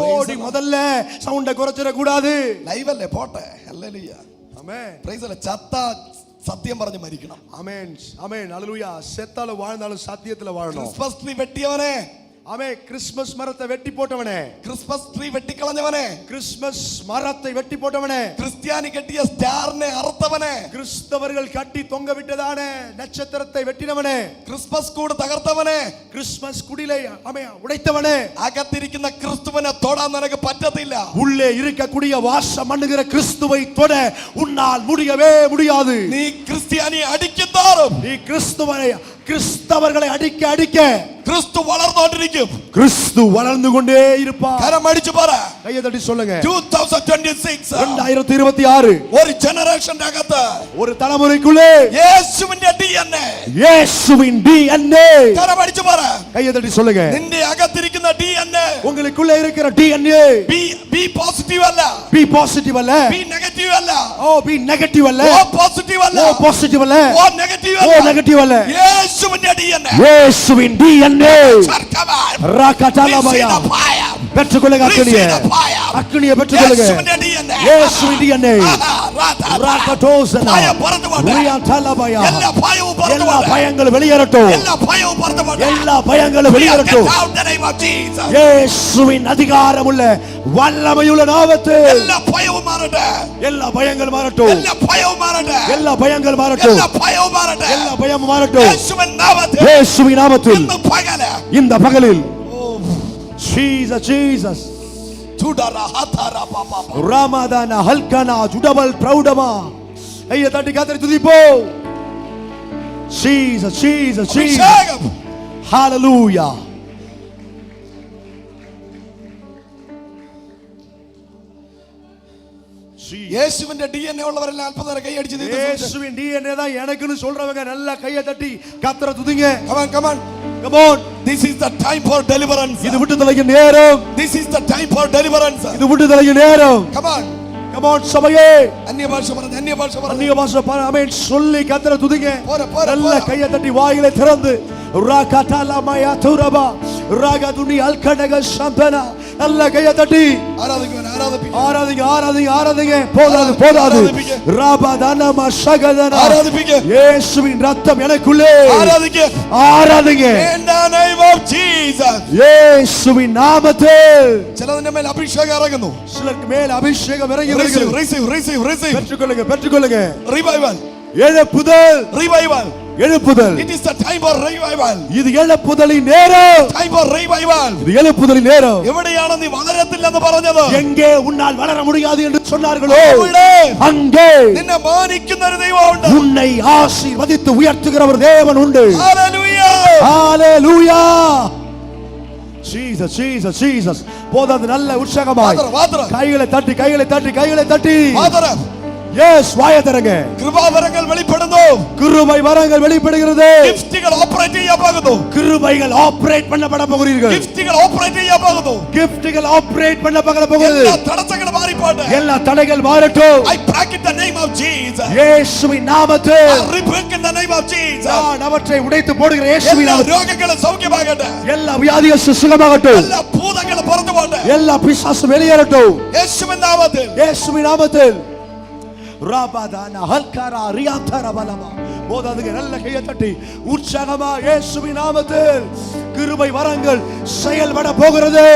ஓடி முதல்ல சவுண்ட குறைச்சிட கூடாது. லைவ் அல்ல போட்டே. ஹல்லேலூயா. ஆமென். பிரைஸ் அல்ல. சத்தா സത്യം പറഞ്ഞു മരിക്കണം. ஆமென் ஆமென் ஹalleluya. செத்தாலும் வாழ்ந்தாலும் சத்தியத்துல வாழணும். ക്രിസ്മസ് ട്രീ വെട്ടിയവനെ, ஆமே கிறிஸ்மஸ் மரத்தை வெட்டி போட்டவனே, ക്രിസ്മസ് ട്രീ വെട്ടിക്കളഞ്ഞവനെ, கிறிஸ்மஸ் மரத்தை வெட்டி போட்டவனே, ക്രിസ്ത്യാനി കെട്ടിയ സ്റ്റാറിനെ അറുത്തവനെ, கிறிஸ்தவர்கள் கட்டி தொங்க விட்டதான நட்சத்திரத்தை வெட்டினவனே, ക്രിസ്മസ് കൂട് തകർത്തവനെ, கிறிஸ்மஸ் குடிலை உடைத்தவனே, അകത്തിരിക്കുന്ന ക്രിസ്തുവിനെ തൊടാൻ നിനക്ക് പറ്റത്തില്ല. உள்ளே இருக்கக்கூடிய வாசம் பண்ணுகிற கிறிஸ்துவை தொட உன்னால் முடியவே முடியாது. നീ ക്രിസ്ത്യാനിയെ അടിക്കുന്തോറും நீ கிறிஸ்தவர்களை அடிக்க அடிக்க ക്രിസ്തു വളർന്നുകൊണ്ടിരിക്കും. கிறிஸ்து வளர்ந்து கொண்டே இருப்பார். കരം അടിച്ചു പറ. கையை தட்டி சொல்லுங்க. 2026 2026 ഒരു ജനറേഷന്റെ അകത്ത് ஒரு தலைமுறைக்குள்ளே യേശുവിന്റെ DNA, இயேசுவின் DNA. കരം അടിച്ചു പറ. கையை தட்டி சொல்லுங்க. നിന്റെ അകത്തിരിക്കുന്ന DNA உங்களுக்குள்ள இருக்கிற DNA ബി പോസിറ്റീവ് അല്ല, பி பாசிட்டிவ் அல்ல, ബി നെഗറ്റീവ് അല്ല, ஓ பி நெகட்டிவ் அல்ல, ഓ പോസിറ്റീവ് അല്ല, ஓ பாசிட்டிவ் அல்ல, ഓ നെഗറ്റീവ് ஓ അല്ല. நெகட்டிவ் அல்ல. യേശുവിന്റെ DNA. இயேசுவின் DNA. സർക്കമാൻ. ராகடாலமயா. Receive the fire. பெற்றுக்கொள்ளுங்க அக்கினியை. Receive the fire. அக்கினியை பெற்றுக்கொள்ளுங்க. യേശുവിന്റെ DNA. இயேசுவின் DNA. ராகடோசனா. ഭയം പുറത്തു പോട്ടെ. ரியாடலமயா. എല്ലാ ഭയവും പുറത്തു எல்லா പോട്ടെ. பயங்களும் வெளியேறட்டும். എല്ലാ ഭയവും പുറത്തു പോട്ടെ. எல்லா பயங்களும் வெளியேறட்டும். Get out in the name of Jesus. இயேசுவின் அதிகாரமுள்ள வல்லமையுள்ள நாமத்தில் എല്ലാ ഭയവും മാറട്ടെ. எல்லா பயங்களும் மாறட்டும். എല്ലാ ഭയവും മാറട്ടെ. எல்லா பயங்கள் மாறட்டும். എല്ലാ ഭയവും മാറട്ടെ. எல்லா பயமும் மாறட்டும். യേശുവിൻ നാമത്തിൽ இயேசுவின் நாமத்தில் ഇന്ന് പകല് இந்த பகலில் Jesus ചുടറ ഹതറ പാപ Ramadana halkana judabal proudama. ஐயா தட்டி கர்த்தரை துதிப்போ. Jesus അഭിഷേകം. Hallelujah. യേശുവിന്റെ DNA ഉള്ളവരെല്ലാം അല്പനേരം കൈയടിച്ച് இயேசுவின் DNA தான் எனக்குன்னு சொல்றவங்க நல்லா கையை தட்டி கர்த்தரை துதிங்க. come on Come on. This is the time for deliverance. இது விடுதலையின் நேரம். This is the time for deliverance. இது விடுதலையின் நேரம். Come on. Come on சபையே. அந்நிய பாஷை பாருங்க, அந்நிய பாஷை பாருங்க. ஆமென் சொல்லி கர்த்தரை துதிங்க. நல்ல கையை தட்டி வாயிலை திறந்து ராகதல மயதுரபா ராகதுனி அல்கடக சம்பனா நல்ல கையை தட்டி ஆராதிங்க. போதாது ராபதன மஷகதன இயேசுவின் ரத்தம் எனக்குள்ளே ஆராதிங்க. In the name of Jesus. இயேசுவின் நாமத்தில் சிலരുടെ மேல் அபிஷேகம் இறங்குന്നു, சிலருக்கு மேல் அபிஷேகம் இறங்கி வருகிறது. receive பெற்றுக்கொள்ளுங்க. revival, எழுப்புதல். It is the time for revival. இது எழுப்புதலின் நேரம். Time for revival. இது எழுப்புதலின் நேரம். എവിടെയാണ് നീ വളരത്തില്ലെന്ന് പറഞ്ഞത്? எங்கே உன்னால் வளர முடியாது என்று சொன்னார்களோ அங்கே നിന്നെ മാനിക്കുന്ന ഒരു ദൈവമുണ്ട്. உன்னை ஆசீர்வதித்து உயர்த்துகிற ஒரு தேவன் உண்டு. Hallelujah. Hallelujah. Jesus. போதாது நல்ல உற்சாகமாய் கைகளை தட்டி Yes, வாயை திறங்க. கிருபாவரங்கள் வெளிப்படுதோ. கிருபை வரங்கள் வெளிப்படுகிறது. கிஃப்ட்கள் ஆபரேட் செய்யப்படுதோ. கிருபைகள் ஆபரேட் பண்ணப்பட போகிறீர்கள். கிஃப்ட்கள் ஆபரேட் செய்யப்படுதோ. கிஃப்ட்கள் ஆபரேட் பண்ணப்பட போகிறது. எல்லா தடங்கள் மாறி போடு. எல்லா தடைகள் மாறட்டும். I break in the name of Jesus. இயேசுவின் நாமத்தில். I rebuke in the name of Jesus. நான் அவற்றை உடைத்து போடுகிற இயேசுவின் நாமத்தில். எல்லா ரோகங்களும் சௌக்கியமாகட்டும். எல்லா வியாதிகள் சுகமாகட்டும். எல்லா பூதங்களும் புறத்து போடு. எல்லா பிசாசும் வெளியேறட்டும். இயேசுவின் நாமத்தில். ராபாதானா ஹல்காரா ரியாதரா பலமா போதாதுங்க. நல்ல கையை தட்டி உற்சாகமா இயேசுவின் நாமத்தில் கிருபை வரங்கள் செயல்பட போகிறது.